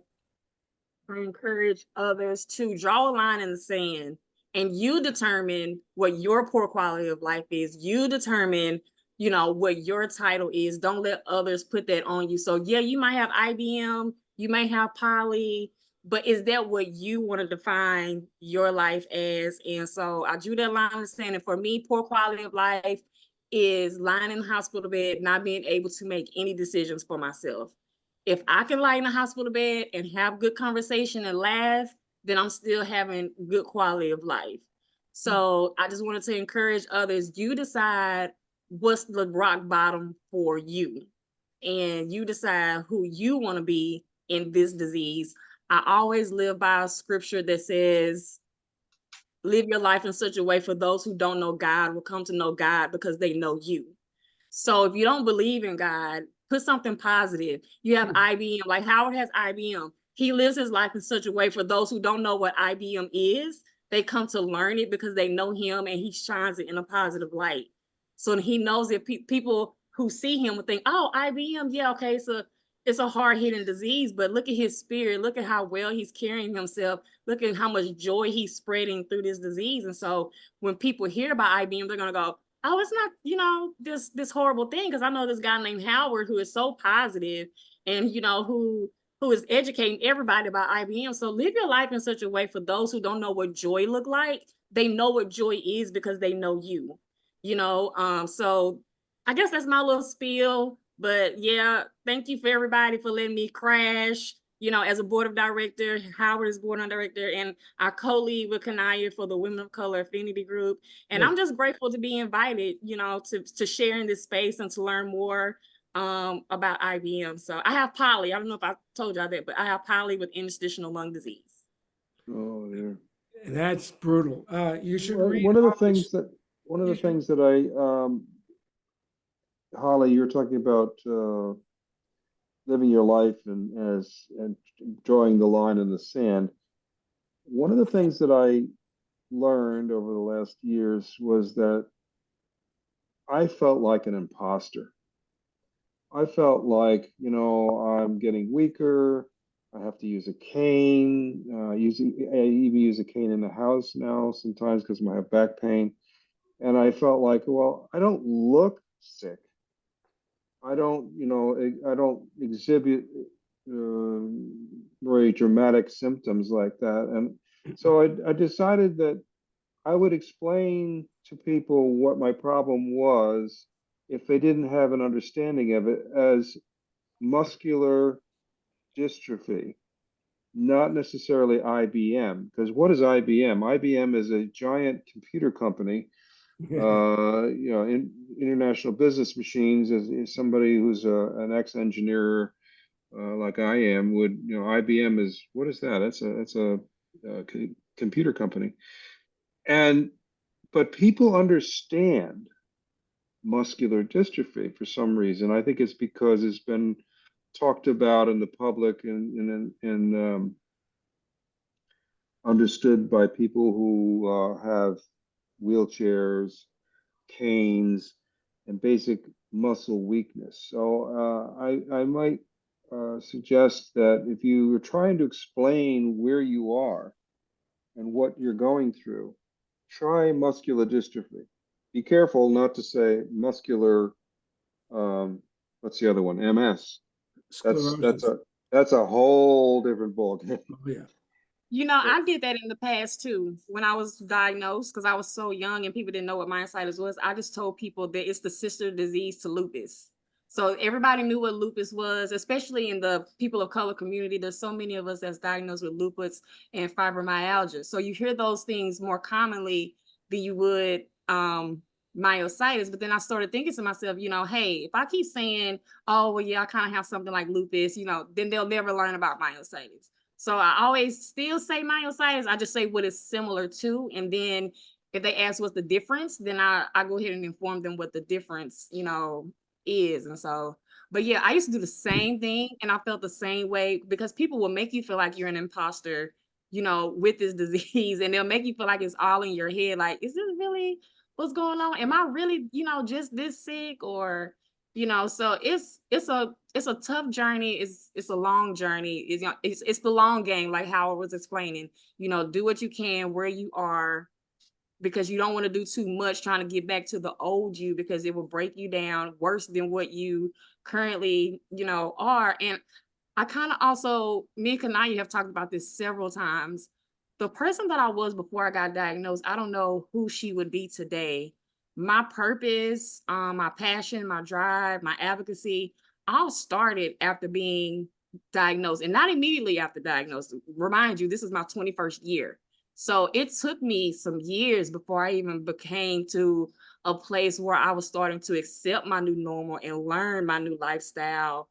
I encourage others to draw a line in the sand, and you determine what your poor quality of life is. You determine, what your title is. Don't let others put that on you. So yeah, you might have IBM, you may have poly, but is that what you want to define your life as? And so I drew that line in the sand. And for me, poor quality of life is lying in the hospital bed, not being able to make any decisions for myself. If I can lie in the hospital bed and have good conversation and laugh, then I'm still having good quality of life. So I just wanted to encourage others, you decide what's the rock bottom for you, and you decide who you want to be in this disease. I always live by a scripture that says, live your life in such a way for those who don't know God will come to know God because they know you. So if you don't believe in God, put something positive. You have IBM, like Howard has IBM. He lives his life in such a way for those who don't know what IBM is, they come to learn it because they know him and he shines it in a positive light. So he knows that people who see him would think, oh, IBM, yeah, okay, it's a hard-hitting disease, but look at his spirit. Look at how well he's carrying himself. Look at how much joy he's spreading through this disease. And so when people hear about IBM, they're going to go, oh, it's not, this horrible thing. Because I know this guy named Howard who is so positive and, who is educating everybody about IBM. So live your life in such a way for those who don't know what joy look like. They know what joy is because they know you, so I guess that's my little spiel. But yeah, thank you for everybody for letting me crash. As a board of director, Howard is board of director, and I co-lead with Kanaya for the Women of Color Affinity Group. And I'm just grateful to be invited, to share in this space and to learn more about IBM. So I have poly. I don't know if I told y'all that, but I have poly with interstitial lung disease. Oh, yeah. That's brutal. You should read One of the Holly's- things that Holly, you're talking about living your life and drawing the line in the sand. One of the things that I learned over the last years was that I felt like an imposter. I felt like, I'm getting weaker. I have to use a cane. I even use a cane in the house now sometimes because I have back pain. And I felt like, well, I don't look sick. I don't exhibit very dramatic symptoms like that. And so I decided that I would explain to people what my problem was if they didn't have an understanding of it as muscular dystrophy, not necessarily IBM. Because what is IBM? IBM is a giant computer company. International Business Machines is somebody who's an ex-engineer like I am would, IBM is, what is that? That's a computer company. But people understand muscular dystrophy for some reason. I think it's because it's been talked about in the public and understood by people who have wheelchairs, canes, and basic muscle weakness. So I might suggest that if you are trying to explain where you are and what you're going through, try muscular dystrophy. Be careful not to say muscular, what's the other one? MS. That's a whole different ballgame. Oh, yeah. I did that in the past too. When I was diagnosed, because I was so young and people didn't know what myositis was, I just told people that it's the sister disease to lupus. So everybody knew what lupus was, especially in the people of color community. There's so many of us that's diagnosed with lupus and fibromyalgia. So you hear those things more commonly than you would myositis. But then I started thinking to myself, hey, if I keep saying, oh, well, yeah, I kind of have something like lupus, then they'll never learn about myositis. So I always still say myositis. I just say what it's similar to. And then if they ask what's the difference, then I go ahead and inform them what the difference, is. And so, but yeah, I used to do the same thing, and I felt the same way, because people will make you feel like you're an imposter, with this disease, and they'll make you feel like it's all in your head. Like, is this really what's going on? Am I really, just this sick? Or, so it's a tough journey. It's a long journey. It's the long game, like Howard was explaining. Do what you can where you are, because you don't want to do too much trying to get back to the old you, because it will break you down worse than what you currently, are. And I kind of also, me and Kanaya have talked about this several times. The person that I was before I got diagnosed, I don't know who she would be today. My purpose, my passion, my drive, my advocacy, all started after being diagnosed, and not immediately after diagnosis. Remind you, this is my 21st year. So it took me some years before I even became to a place where I was starting to accept my new normal and learn my new lifestyle.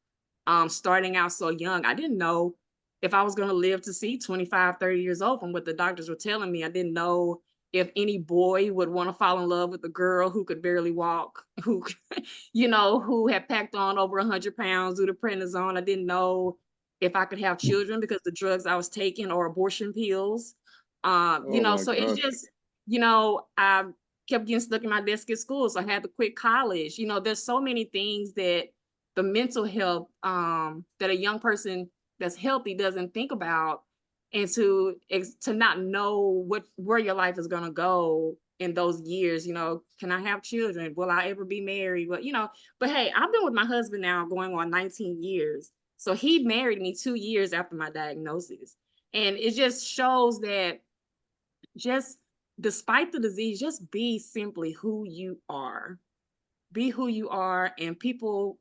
Starting out so young, I didn't know if I was going to live to see 25, 30 years old from what the doctors were telling me. I didn't know if any boy would want to fall in love with a girl who could barely walk, who, who had packed on over 100 pounds due to prednisone. I didn't know if I could have children because the drugs I was taking or abortion pills. Oh my So it's gosh. just, I kept getting stuck in my desk at school. So I had to quit college. There's so many things that the mental health that a young person that's healthy doesn't think about, and to not know where your life is going to go in those years. Can I have children? Will I ever be married? Well, but hey, I've been with my husband now going on 19 years. So he married me 2 years after my diagnosis. And it just shows that, just despite the disease, just be simply who you are. Be who you are, and people,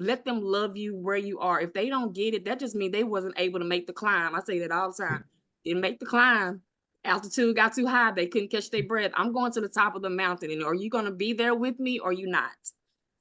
let them love you where you are. If they don't get it, that just means they wasn't able to make the climb. I say that all the time. Didn't make the climb. Altitude got too high. They couldn't catch their breath. I'm going to the top of the mountain, and are you going to be there with me or you not?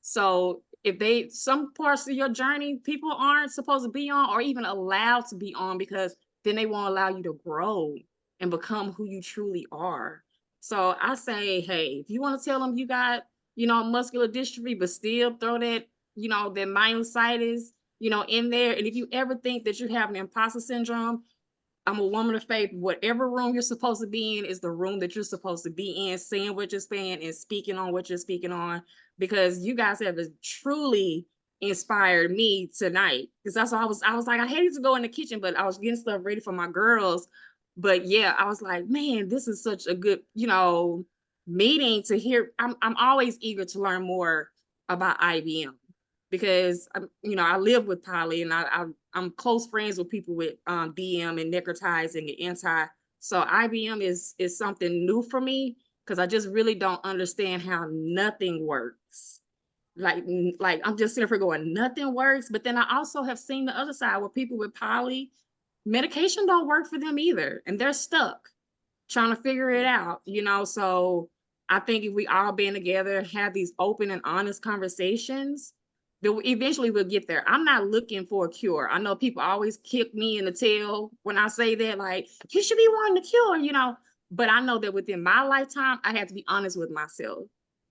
So if some parts of your journey people aren't supposed to be on or even allowed to be on, because then they won't allow you to grow and become who you truly are. So I say, hey, if you want to tell them you got, muscular dystrophy, but still throw that, that myositis, in there. And if you ever think that you have an imposter syndrome, I'm a woman of faith. Whatever room you're supposed to be in is the room that you're supposed to be in, saying what you're saying and speaking on what you're speaking on, because you guys have truly inspired me tonight. Because that's why I was like, I hated to go in the kitchen, but I was getting stuff ready for my girls. But yeah, I was like, man, this is such a good, meeting to hear. I'm always eager to learn more about IBM, because I live with Polly, and I'm close friends with people with DM and necrotizing and anti. So IBM is something new for me, because I just really don't understand how nothing works. Like I'm just sitting here going, nothing works. But then I also have seen the other side where people with poly, medication don't work for them either, and they're stuck trying to figure it out. So I think if we all band together, have these open and honest conversations, then eventually we'll get there. I'm not looking for a cure. I know people always kick me in the tail when I say that, like, you should be wanting a cure, but I know that within my lifetime, I have to be honest with myself.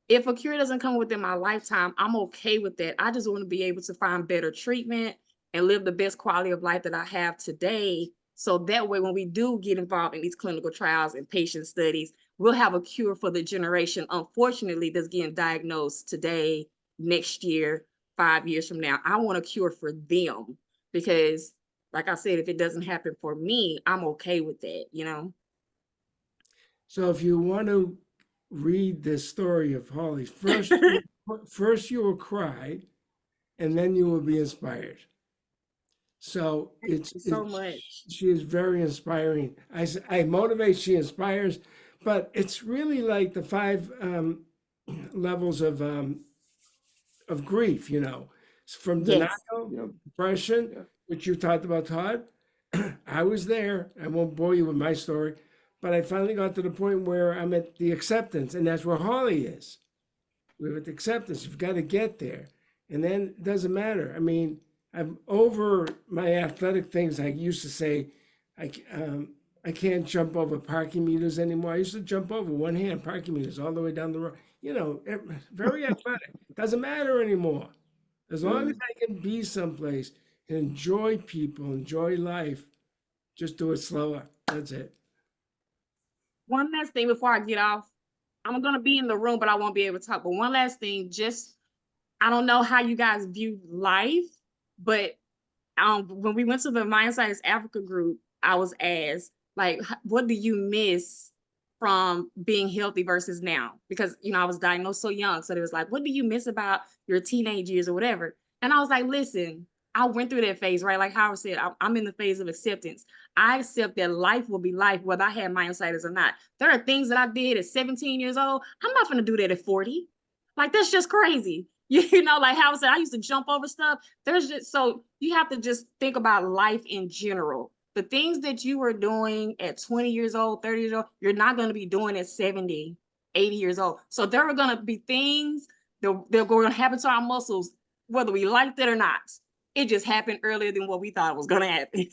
If a cure doesn't come within my lifetime, I'm okay with that. I just want to be able to find better treatment and live the best quality of life that I have today. So that way, when we do get involved in these clinical trials and patient studies, we'll have a cure for the generation, unfortunately, that's getting diagnosed today, next year, 5 years from now. I want a cure for them, because, like I said, if it doesn't happen for me, I'm okay with that. So if you want to read this story of Holly, first you will cry, and then you will be inspired. So so much. she is very inspiring. I motivate, she inspires, but it's really like the 5 levels of grief, from Yes. denial, depression, which you talked about, Todd. I was there. I won't bore you with my story, but I finally got to the point where I'm at the acceptance, and that's where Holly is. We're at the acceptance. You've got to get there, and then it doesn't matter. I mean, I'm over my athletic things. I used to say, I I can't jump over parking meters anymore. I used to jump over one hand parking meters all the way down the road. You know, very athletic. Doesn't matter anymore. As long Yeah. as I can be someplace and enjoy people, enjoy life, just do it slower. That's it. One last thing before I get off. I'm gonna be in the room, but I won't be able to talk. But one last thing, just I don't know how you guys view life, but when we went to the Myositis Africa group, I was asked, like, what do you miss from being healthy versus now? Because, you know, I was diagnosed so young. So it was like, what do you miss about your teenage years or whatever? And I was like, listen, I went through that phase, right? Like Howard said, I'm in the phase of acceptance. I accept that life will be life, whether I had myositis or not. There are things that I did at 17 years old. I'm not going to do that at 40. Like, that's just crazy. You know, like Howard said, I used to jump over stuff. There's just, so you have to just think about life in general. The things that you were doing at 20 years old, 30 years old, you're not going to be doing at 70, 80 years old. So there are going to be things that they're going to happen to our muscles, whether we liked it or not. It just happened earlier than what we thought it was going to happen.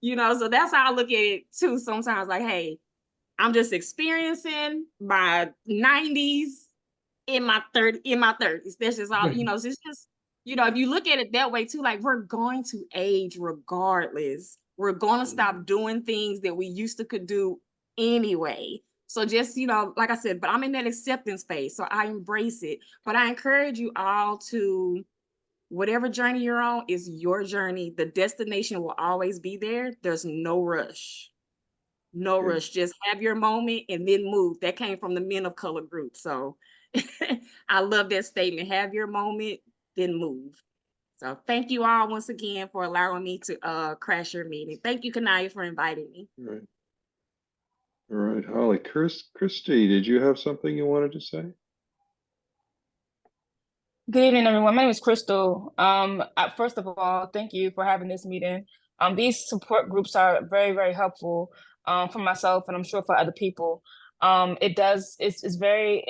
You know, so that's how I look at it too. Sometimes like, hey, I'm just experiencing my 90s in my 30s. That's just all, you know, it's just, you know, if you look at it that way too, like we're going to age regardless. We're going to stop doing things that we used to could do anyway. So just, you know, like I said, but I'm in that acceptance phase, so I embrace it. But I encourage you all to, whatever journey you're on is your journey. The destination will always be there. There's no rush. No rush. Just have your moment and then move. That came from the Men of Color group. So I love that statement. Have your moment, then move. So thank you all once again for allowing me to crash your meeting. Thank you, Kanaya, for inviting me. All right. All right, Holly. Christy, did you have something you wanted to say? Good evening, everyone. My name is Crystal. First of all, thank you for having this meeting. These support groups are very, very helpful for myself, and I'm sure for other people. It's very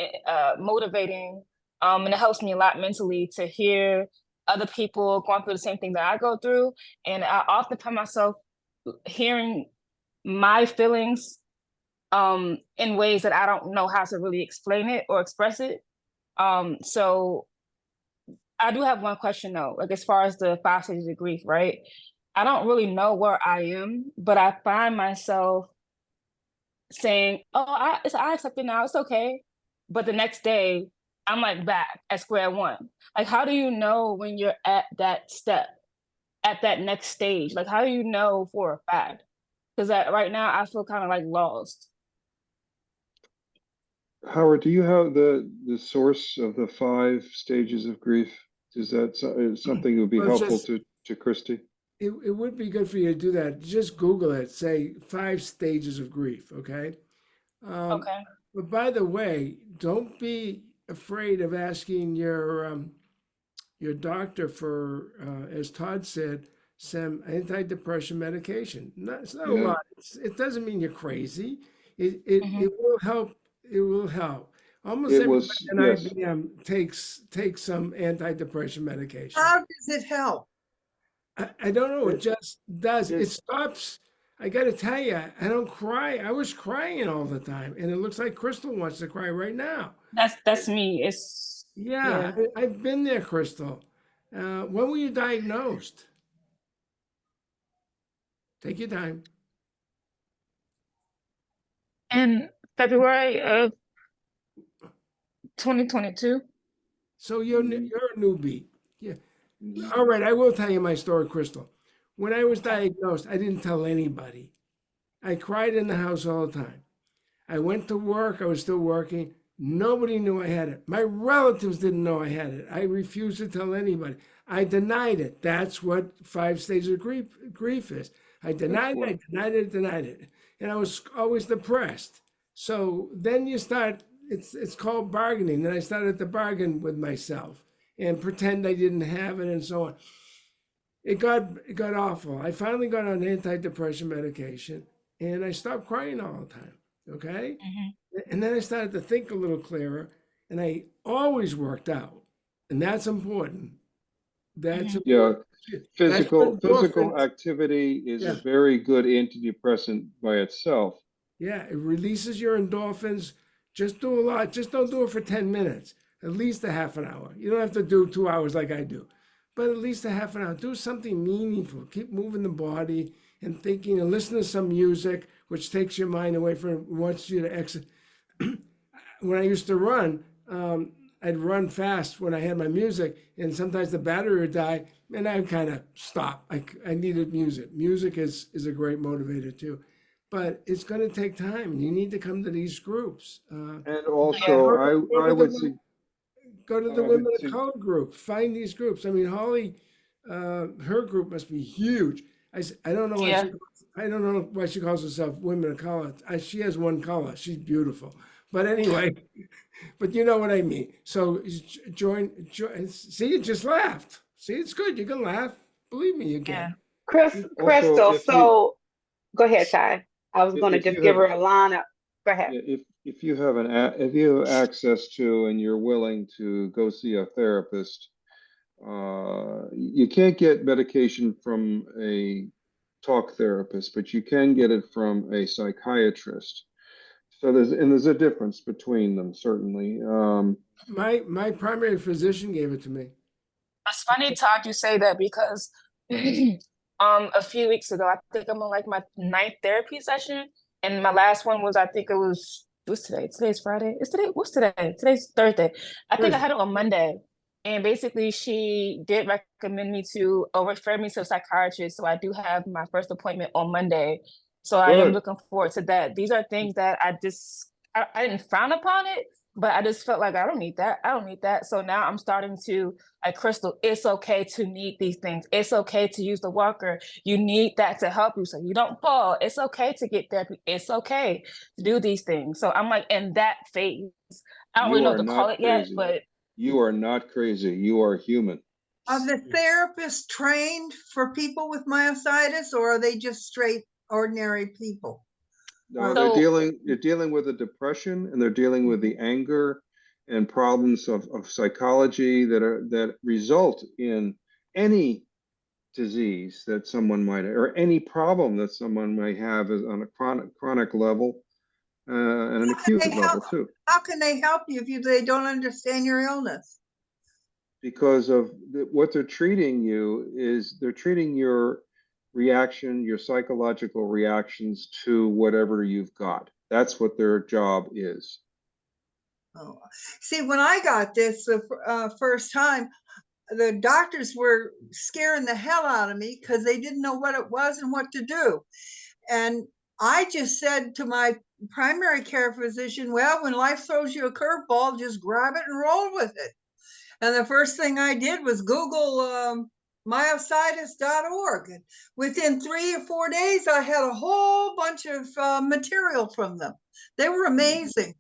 motivating, and it helps me a lot mentally to hear other people going through the same thing that I go through. And I often find myself hearing my feelings in ways that I don't know how to really explain it or express it. So I do have one question though, like as far as the 5 stages of grief, right? I don't really know where I am, but I find myself saying, "Oh, I accept it now. It's okay." But the next day, I'm like back at square one. Like, how do you know when you're at that step, at that next stage? Like, how do you know for a fact? Because right now, I feel kind of like lost. Howard, do you have the source of the 5 stages of grief? Is that something that would be helpful to Christy? It would be good for you to do that. Just Google it. Say 5 stages of grief. Okay. Okay. But by the way, don't be afraid of asking your doctor for, as Todd said, some antidepressant medication. It's not a lot. It doesn't mean you're crazy. It will help. It will help. Almost everybody in IBM takes some antidepressant medication. How does it help? I don't know. It just does. It stops. I got to tell you, I don't cry. I was crying all the time, and it looks like Crystal wants to cry right now. That's me. It's yeah. I've been there, Crystal. When were you diagnosed? Take your time. in February of 2022. So you're a newbie. Yeah. All right, I will tell you my story, Crystal. When I was diagnosed, I didn't tell anybody. I cried in the house all the time. I went to work. I was still working. Nobody knew I had it. My relatives didn't know I had it. I refused to tell anybody. I denied it. That's what 5 stages of grief is. I denied it. And I was always depressed. So then you start, it's called bargaining. And I started to bargain with myself and pretend I didn't have it and so on. It got awful. I finally got on antidepressant medication and I stopped crying all the time. Okay. And then I started to think a little clearer and I always worked out. And that's important. That's Yeah, that's what physical endorphins. activity is a Yeah. very good antidepressant by itself. Yeah, it releases your endorphins. Just do a lot. Just don't do it for 10 minutes, at least a half an hour. You don't have to do 2 hours like I do, but at least a half an hour. Do something meaningful. Keep moving the body and thinking and listen to some music, which takes your mind away from, wants you to exit. When I used to run, I'd run fast when I had my music, and sometimes the battery would die, and I'd kind of stop. I needed music. Music is a great motivator too, but it's going to take time. You need to come to these groups. And also, Go to the I would Women of say, Color group. Find these groups. I mean, Holly, her group must be huge. I don't know why Yeah. I don't know why she calls herself Women of Color. She has one color. She's beautiful. But anyway, but you know what I mean. So join. See, you just laughed. See, it's good. You can laugh. Believe me, you Yeah. can. also, Crystal, so go ahead, Ty. I was going to if just you give have, her a line up. Go ahead. if you have if you have access to and you're willing to go see a therapist, you can't get medication from a talk therapist, but you can get it from a psychiatrist. So there's a difference between them, certainly. My primary physician gave it to me. It's funny, Todd, you say that because a few weeks ago, I think I'm on like my 9th therapy session, and my last one was, I think it was, what's today? Today's Friday. What's today? Today's Thursday. I think I had it on Monday, and basically she did recommend me to, or refer me to a psychiatrist. So I do have my first appointment on Monday. So I am Good. looking forward to that. These are things that I didn't frown upon it, but I just felt like I don't need that. I don't need that. So now I'm starting to, like, Crystal, it's okay to need these things. It's okay to use the walker. You need that to help you so you don't fall. It's okay to get therapy. It's okay to do these things. So I'm like in that phase. I don't really You know are what to call not it yet, crazy. but You are not crazy. You are human. Are the therapists trained for people with myositis, or are they just straight ordinary people? No, So- they're dealing with the depression, and they're dealing with the anger and problems of psychology that result in any disease that someone might, or any problem that someone may have on a chronic level, and an acute level too. How can they help you if they don't understand your illness? Because of what they're treating you is they're treating your reaction, your psychological reactions to whatever you've got. That's what their job is. Oh. See, when I got this the first time, the doctors were scaring the hell out of me because they didn't know what it was and what to do. And I just said to my primary care physician, well, when life throws you a curveball, just grab it and roll with it. And the first thing I did was Google myositis.org. And within 3 or 4 days, I had a whole bunch of material from them. They were amazing.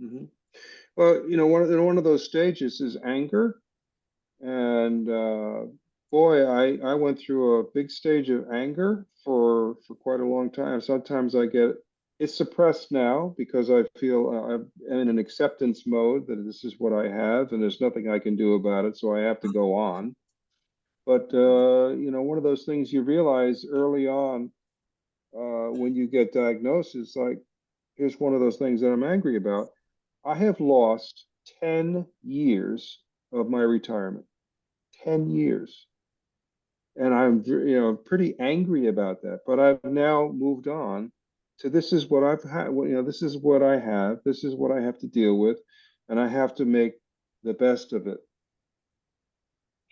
Mm-hmm. Well, one of those stages is anger. And boy, I went through a big stage of anger for quite a long time. Sometimes it's suppressed now because I feel I'm in an acceptance mode that this is what I have and there's nothing I can do about it, so I have to go on. But one of those things you realize early on when you get diagnosed is like, here's one of those things that I'm angry about. I have lost 10 years of my retirement. 10 years. And I'm, pretty angry about that. But I've now moved on to this is what I've had, this is what I have. This is what I have to deal with. And I have to make the best of it.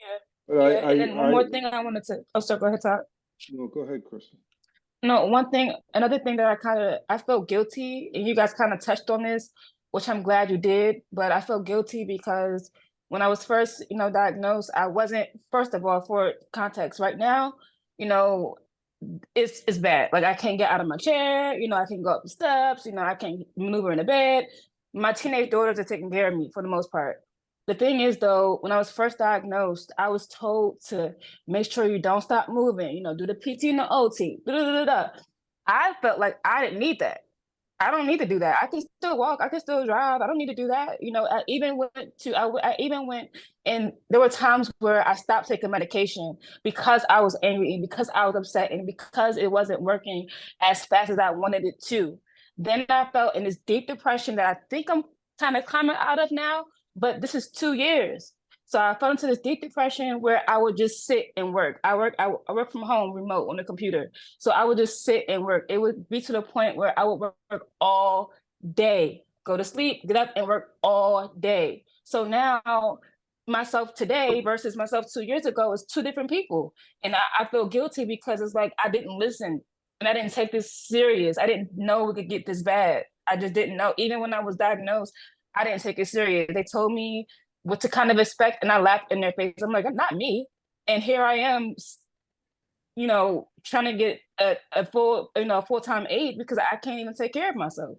yeah. But Yeah. And then one more thing I wanted to, oh, sorry, go ahead, Todd. No, go ahead, Crystal. No, another thing that I felt guilty, and you guys kind of touched on this, which I'm glad you did, but I felt guilty because when I was first, diagnosed, I wasn't, first of all, for context, right now, it's bad. Like I can't get out of my chair, I can't go up the steps, I can't maneuver in the bed. My teenage daughters are taking care of me for the most part. The thing is, though, when I was first diagnosed, I was told to make sure you don't stop moving, do the PT and the OT. I felt like I didn't need that. I don't need to do that. I can still walk. I can still drive. I don't need to do that. You know, I even went, and there were times where I stopped taking medication because I was angry and because I was upset and because it wasn't working as fast as I wanted it to. Then I felt in this deep depression that I think I'm kind of coming out of now, but this is 2 years. So I fell into this deep depression where I would just sit and work. I work from home, remote on the computer. So I would just sit and work. It would be to the point where I would work all day, go to sleep, get up and work all day. So now myself today versus myself 2 years ago is two different people. And I feel guilty because it's like I didn't listen and I didn't take this serious. I didn't know it could get this bad. I just didn't know. Even when I was diagnosed, I didn't take it serious. They told me what to kind of expect, and I laughed in their face. I'm like, not me. And here I am, you know, trying to get a full-time aide because I can't even take care of myself.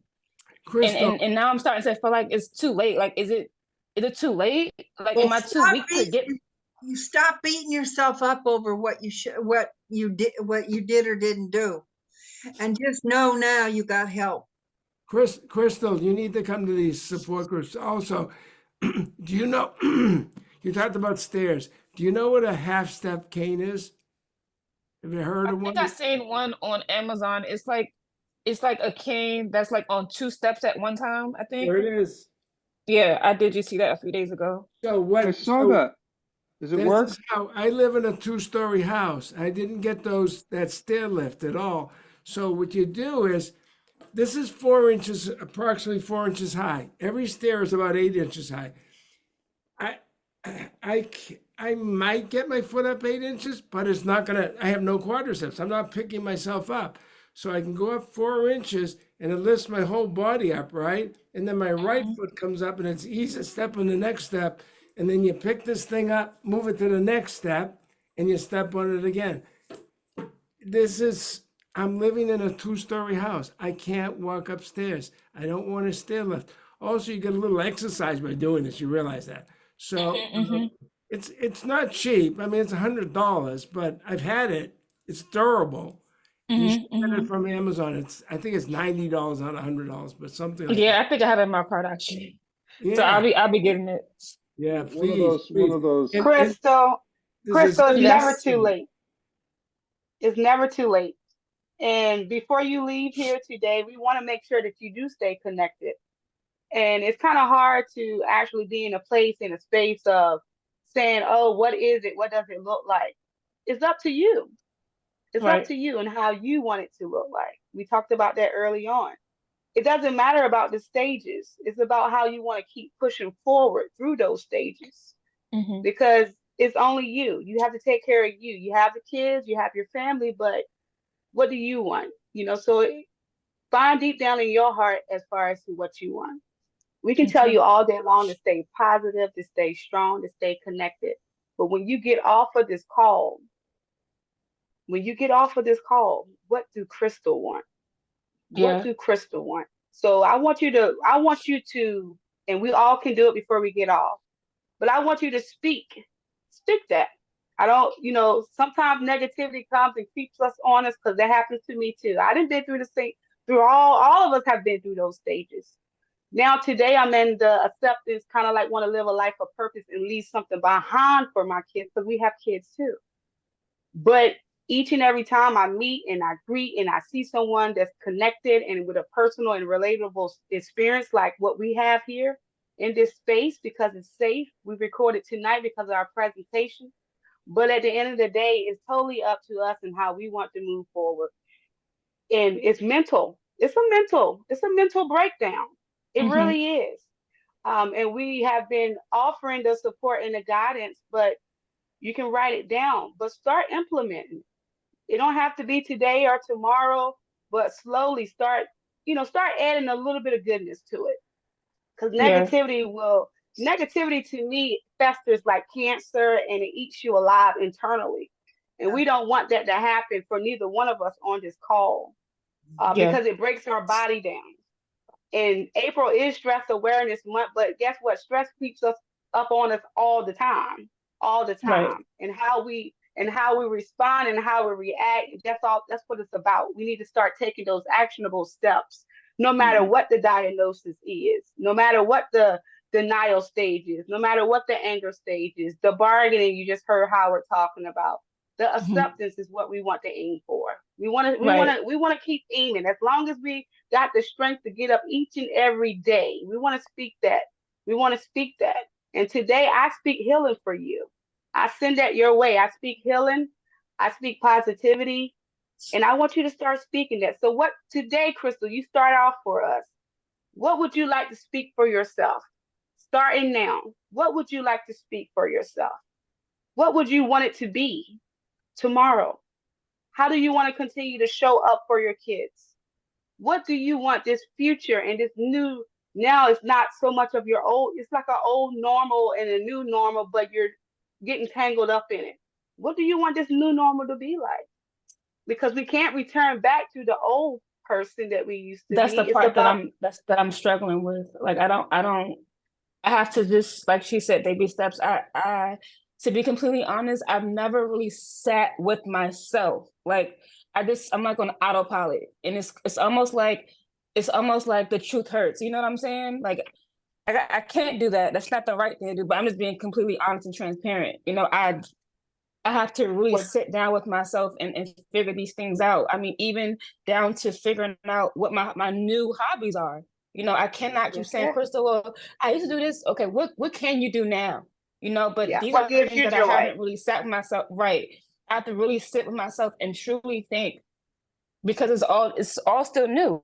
Crystal, And now I'm starting to feel like it's too late. Like, is it too late? Like, am I too weak to get? You stop beating yourself up over what you did or didn't do, and just know now you got help. Crystal, you need to come to these support groups. Also, do you know, you talked about stairs. Do you know what a half-step cane is? Have you heard of I think one? I seen one on Amazon. It's like a cane that's like on 2 steps at one time, I think. There it is. Yeah, I did just see that a few days ago. So what? I saw that. Does it This work? is how I live in a 2-story house. I didn't get that stair lift at all. So what you do is, this is 4 inches, approximately 4 inches high. Every stair is about 8 inches high. I might get my foot up 8 inches, but it's not gonna. I have no quadriceps. I'm not picking myself up, so I can go up 4 inches and it lifts my whole body up, right? And then my right foot comes up, and it's easy step on the next step, and then you pick this thing up, move it to the next step, and you step on it again. I'm living in a 2-story house. I can't walk upstairs. I don't want a stair lift. Also, you get a little exercise by doing this. You realize that. So it's not cheap. I mean, it's $100, but I've had it. It's durable. You should get it from Amazon. I think it's $90, not $100, but something like Yeah, that. I think I have it in my cart actually. So Yeah, I'll be getting it. yeah, One of please, those. please. One of those. And Crystal, there's a it's never Yes. too late. It's never too late. And before you leave here today, we want to make sure that you do stay connected. And it's kind of hard to actually be in a place, in a space of saying, oh, what is it? What does it look like? It's up to you. It's up Right. to you and how you want it to look like. We talked about that early on. It doesn't matter about the stages. It's about how you want to keep pushing forward through those stages, because it's only you. You have to take care of you. You have the kids, you have your family, but what do you want? So find deep down in your heart as far as to what you want. We can tell Okay. you all day long to stay positive, to stay strong, to stay connected. But when you get off of this call, what do Crystal want? What Yeah. do Crystal want? So I want you to, and we all can do it before we get off, but I want you to speak that. I don't, sometimes negativity comes and creeps us on us, because that happens to me too. I didn't been through the same, through all of us have been through those stages. Now today I'm in the acceptance, kind of like want to live a life of purpose and leave something behind for my kids, because we have kids too. But each and every time I meet and I greet and I see someone that's connected and with a personal and relatable experience like what we have here in this space, because it's safe. We recorded tonight because of our presentation. But at the end of the day, it's totally up to us and how we want to move forward. And it's mental. It's a mental breakdown. It really is. And we have been offering the support and the guidance, but you can write it down, but start implementing. It don't have to be today or tomorrow, but slowly start adding a little bit of goodness to it. Because Yeah. negativity to me festers like cancer, and it eats you alive internally. And we don't want that to happen for neither one of us on this call, Yeah. because it breaks our body down. And April is Stress Awareness Month, but guess what? Stress keeps us up on us all the time, all the Right. time. And how we respond and how we react. That's all. That's what it's about. We need to start taking those actionable steps no matter what the diagnosis is, no matter what the denial stage is, no matter what the anger stage is, the bargaining you just heard Howard talking about. The acceptance is what we want to aim for. We want to keep aiming. As long as we got the strength to get up each and every day, we want to speak that. We want to speak that. And today I speak healing for you. I send that your way. I speak healing. I speak positivity. And I want you to start speaking that. So what today, Crystal, you start off for us. What would you like to speak for yourself? Starting now, what would you like to speak for yourself? What would you want it to be tomorrow? How do you want to continue to show up for your kids? What do you want this future and this new, now it's not so much of your old, it's like an old normal and a new normal, but you're getting tangled up in it. What do you want this new normal to be like? Because we can't return back to the old person that we used to That's be. the part that I'm struggling with. Like I have to just, like she said, baby steps. I to be completely honest, I've never really sat with myself. Like I'm like on autopilot, and it's almost like the truth hurts. You know what I'm saying? Like I can't do that. That's not the right thing to do. But I'm just being completely honest and transparent. You know, I have to really sit down with myself and figure these things out. I mean, even down to figuring out what my new hobbies are. You know, I cannot keep saying, Crystal, well, I used to do this. Okay, what can you do now? You know, but these are things that I haven't really sat with myself. Right. I have to really sit with myself and truly think, because it's all still new,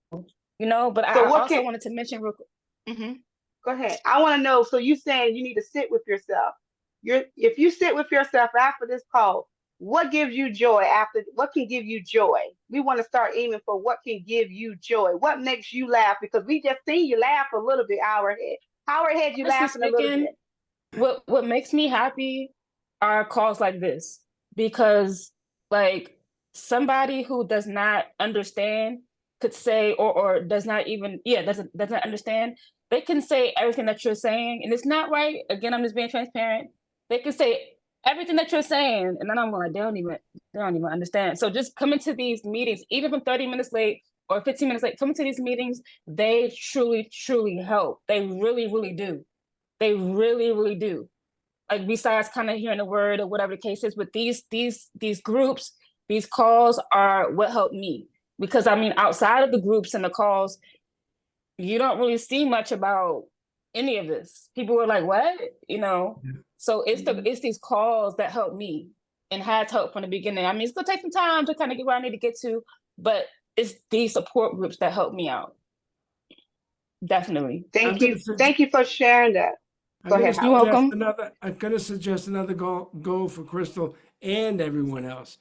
you know, but I also wanted to mention real quick. Go ahead. I want to know, so you saying you need to sit with yourself. If you sit with yourself after this call, what gives you joy what can give you joy? We want to start aiming for what can give you joy. What makes you laugh? Because we just seen you laugh a little bit, Howard had you laughing a little bit. What makes me happy are calls like this, because like somebody who does not understand could say, or does not even, doesn't understand, they can say everything that you're saying, and it's not right. Again, I'm just being transparent. They can say everything that you're saying, and then I'm like, they don't even understand. So just coming to these meetings, even if I'm 30 minutes late or 15 minutes late, coming to these meetings, they truly, truly help. They really, really do. They really, really do. Like, besides kind of hearing the word or whatever the case is, but these groups, these calls are what helped me. Because I mean, outside of the groups and the calls, you don't really see much about any of this. People were like, what? You know? Yeah. So it's these calls that help me and has helped from the beginning. I mean, it's gonna take some time to kind of get where I need to get to, but it's these support groups that help me out. Definitely. Thank you for sharing that. Go ahead. You're welcome. I'm going to suggest another goal for Crystal and everyone else.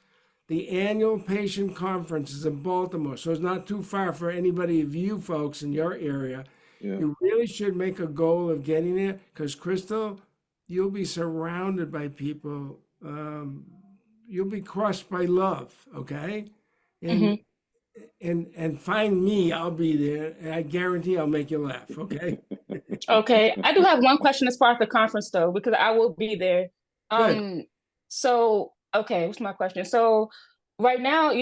The annual patient conference is in Baltimore, so it's not too far for anybody of you folks in your area. Yeah. You really should make a goal of getting there, because Crystal, you'll be surrounded by people. You'll be crushed by love, okay? And find me, I'll be there, and I guarantee I'll make you laugh, okay? Okay, I do have one question as far as the conference though, because I will be there. Good. So, okay, what's my question? So right now,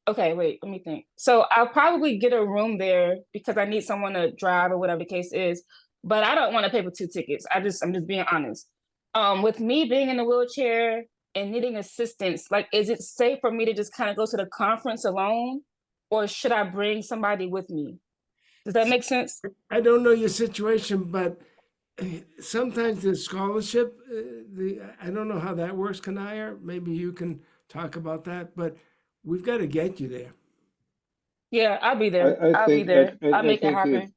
okay, wait, let me think. So I'll probably get a room there because I need someone to drive or whatever the case is, but I don't want to pay for 2 tickets. I'm just being honest. With me being in a wheelchair and needing assistance, like, is it safe for me to just kind of go to the conference alone, or should I bring somebody with me? Does that make sense? I don't know your situation, but sometimes the scholarship, I don't know how that works, Kanaya. Maybe you can talk about that, but we've got to get you there. Yeah, I'll be there. I'll be there. I'll make it happen.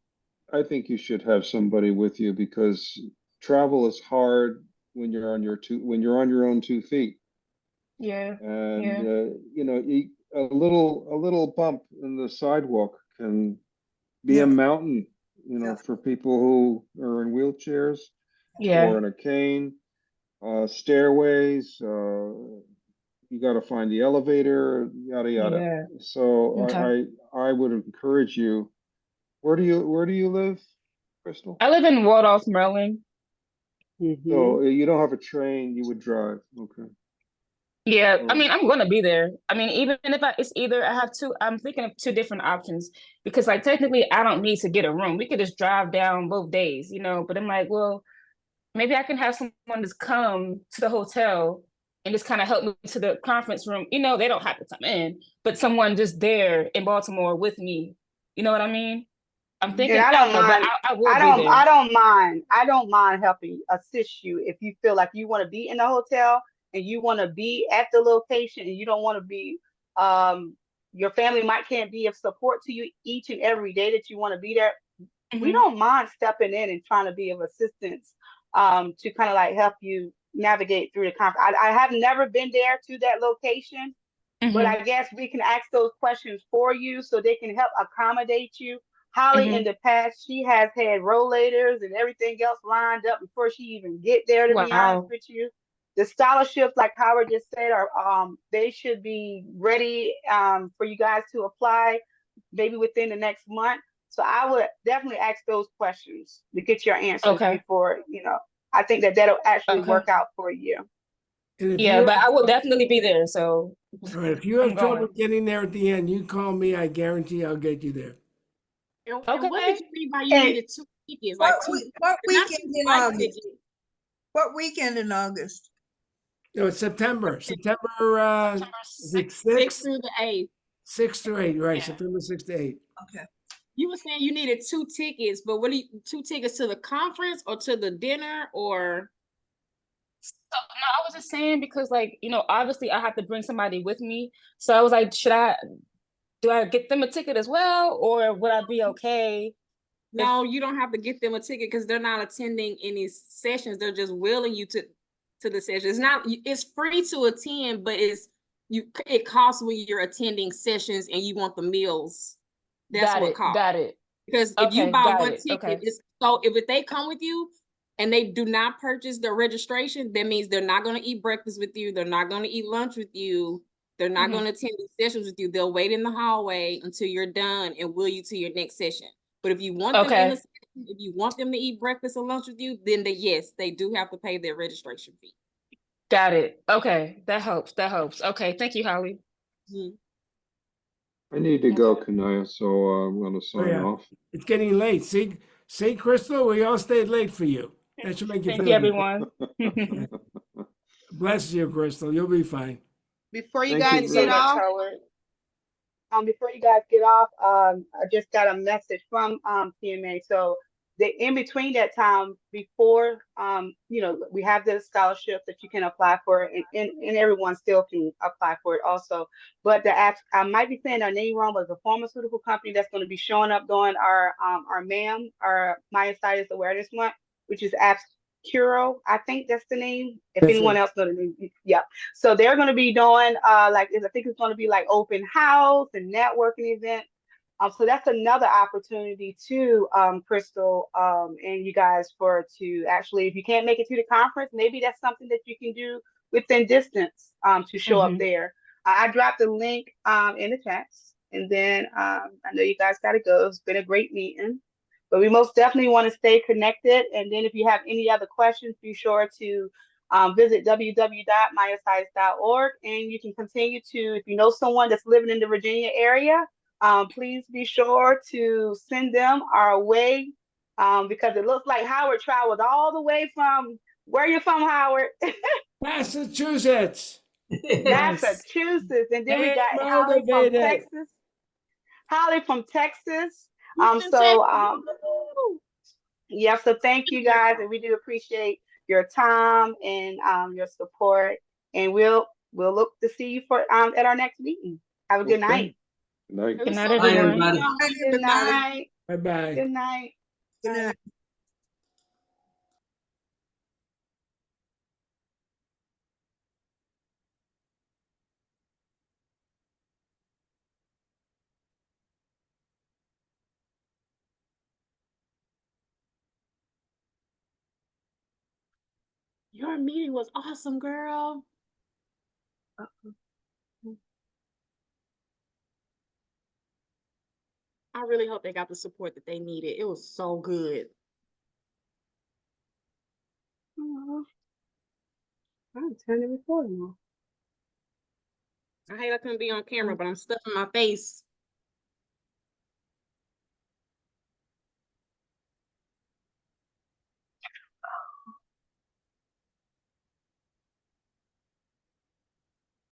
I think you should have somebody with you, because travel is hard when you're on your own 2 feet. Yeah. And a little bump in the sidewalk can be a mountain, for people who are in wheelchairs or in a cane. Stairways, you got to find the elevator, yada yada. Yeah. So okay. I would encourage you. Where do you live, Crystal? I live in Waldorf, Maryland. So you don't have a train, you would drive. Okay. Yeah, I mean, I'm gonna be there. I mean, even if it's either I have two, I'm thinking of two different options because, like, technically, I don't need to get a room. We could just drive down both days, you know. But I'm like, well, maybe I can have someone just come to the hotel and just kind of help me to the conference room. You know, they don't have to come in, but someone just there in Baltimore with me. You know what I mean? I'm thinking, And I I don't don't know, but mind. I will be there. I don't mind helping assist you if you feel like you want to be in the hotel and you want to be at the location and you don't want to be your family might can't be of support to you each and every day that you want to be there. We Mhm. don't mind stepping in and trying to be of assistance to kind of like help you navigate through the conference. I have never been there to that location, but Mhm. I guess we can ask those questions for you so they can help accommodate you. Holly, in Mhm. the past, she has had rollators and everything else lined up before she even get there. To be honest Wow. with you, the scholarships, like Howard just said, are they should be ready for you guys to apply maybe within the next month. So I would definitely ask those questions to get your answers Okay. before I think that that'll actually Okay. work out for you. And if Yeah, you but have I will trouble, definitely be there. So all right, if you I'm have trouble going. getting there at the end, you call me. I guarantee I'll get you there. And what did Okay. you mean by you And needed two tickets? What Like two, what not weekend two in flight August? tickets. What weekend in August? No, it's September. September Is it 6th. 6th 6th? through the 8th. 6th to 8, right? Yeah. September 6th to 8. Okay. You were saying you needed two tickets, but what do you, two tickets to the conference or to the dinner or? So, no, I was just saying because, like, you know, obviously I have to bring somebody with me. So I was like, do I get them a ticket as well, or would I be okay if? No, you don't have to get them a ticket because they're not attending any sessions. They're just willing you to the session. It's not, it's free to attend, but it costs when you're attending sessions and you want the meals. That's Got what it. costs. Got it. Because if you Okay. buy Got one it. ticket, Okay. it's so if they come with you and they do not purchase their registration, that means they're not going to eat breakfast with you. They're not going to eat lunch with you. They're not going to attend the sessions with you. They'll wait in the hallway until you're done and will you to your next session. But if you want them in the Okay. session, if you want them to eat breakfast or lunch with you, then yes, they do have to pay their registration fee. Got it. Okay. That helps. That helps. Okay. Thank you, Holly. Mhm. I need to go, Okay. Kanaya, so I'm going to Oh, sign yeah. off. It's getting late. See, Crystal, we all stayed late for you. That should make you Thank feel you, good. everyone. Bless you, Crystal. You'll be fine. Before you Thank you Thank guys you so get very much, off, Howard. before you guys get off, I just got a message from TMA. So in between that time, before we have the scholarship that you can apply for, and everyone still can apply for it also. But I might be saying our name wrong, but the pharmaceutical company that's going to be showing up during our myositis awareness month, which is Curo, I think that's the name. If That's anyone it. else knows the name, yeah. So they're going to be doing I think it's going to be like open house and networking event. So that's another opportunity too, Crystal, and you guys to actually, if you can't make it to the conference, maybe that's something that you can do within distance to show up there. I dropped the link in the chats, and then I know you guys got to go. It's been a great meeting. But we most definitely want to stay connected. And then if you have any other questions, be sure to visit www.myositis.org. And you can continue to, if you know someone that's living in the Virginia area, please be sure to send them our way because it looks like Howard traveled all the way from, where you from, Howard? Massachusetts. Yes. Massachusetts. And then we Stay got Holly from motivated. Texas. Holly from Texas. Houston, So Texas. Woo! yeah, so thank you guys, and we do appreciate your time and your support. And we'll look to see you for at our next meeting. Have a good night. Okay. Good night. It Good was night, so Bye, good everyone. meeting everybody. y'all. Hi, Good everybody. night. Bye-bye. Good night. Good Bye. night. Your meeting was awesome, girl. I really hope they got the support that they needed. It was so good. Oh, I'm turning the recording off. I hate I couldn't be on camera, but I'm stuffing my face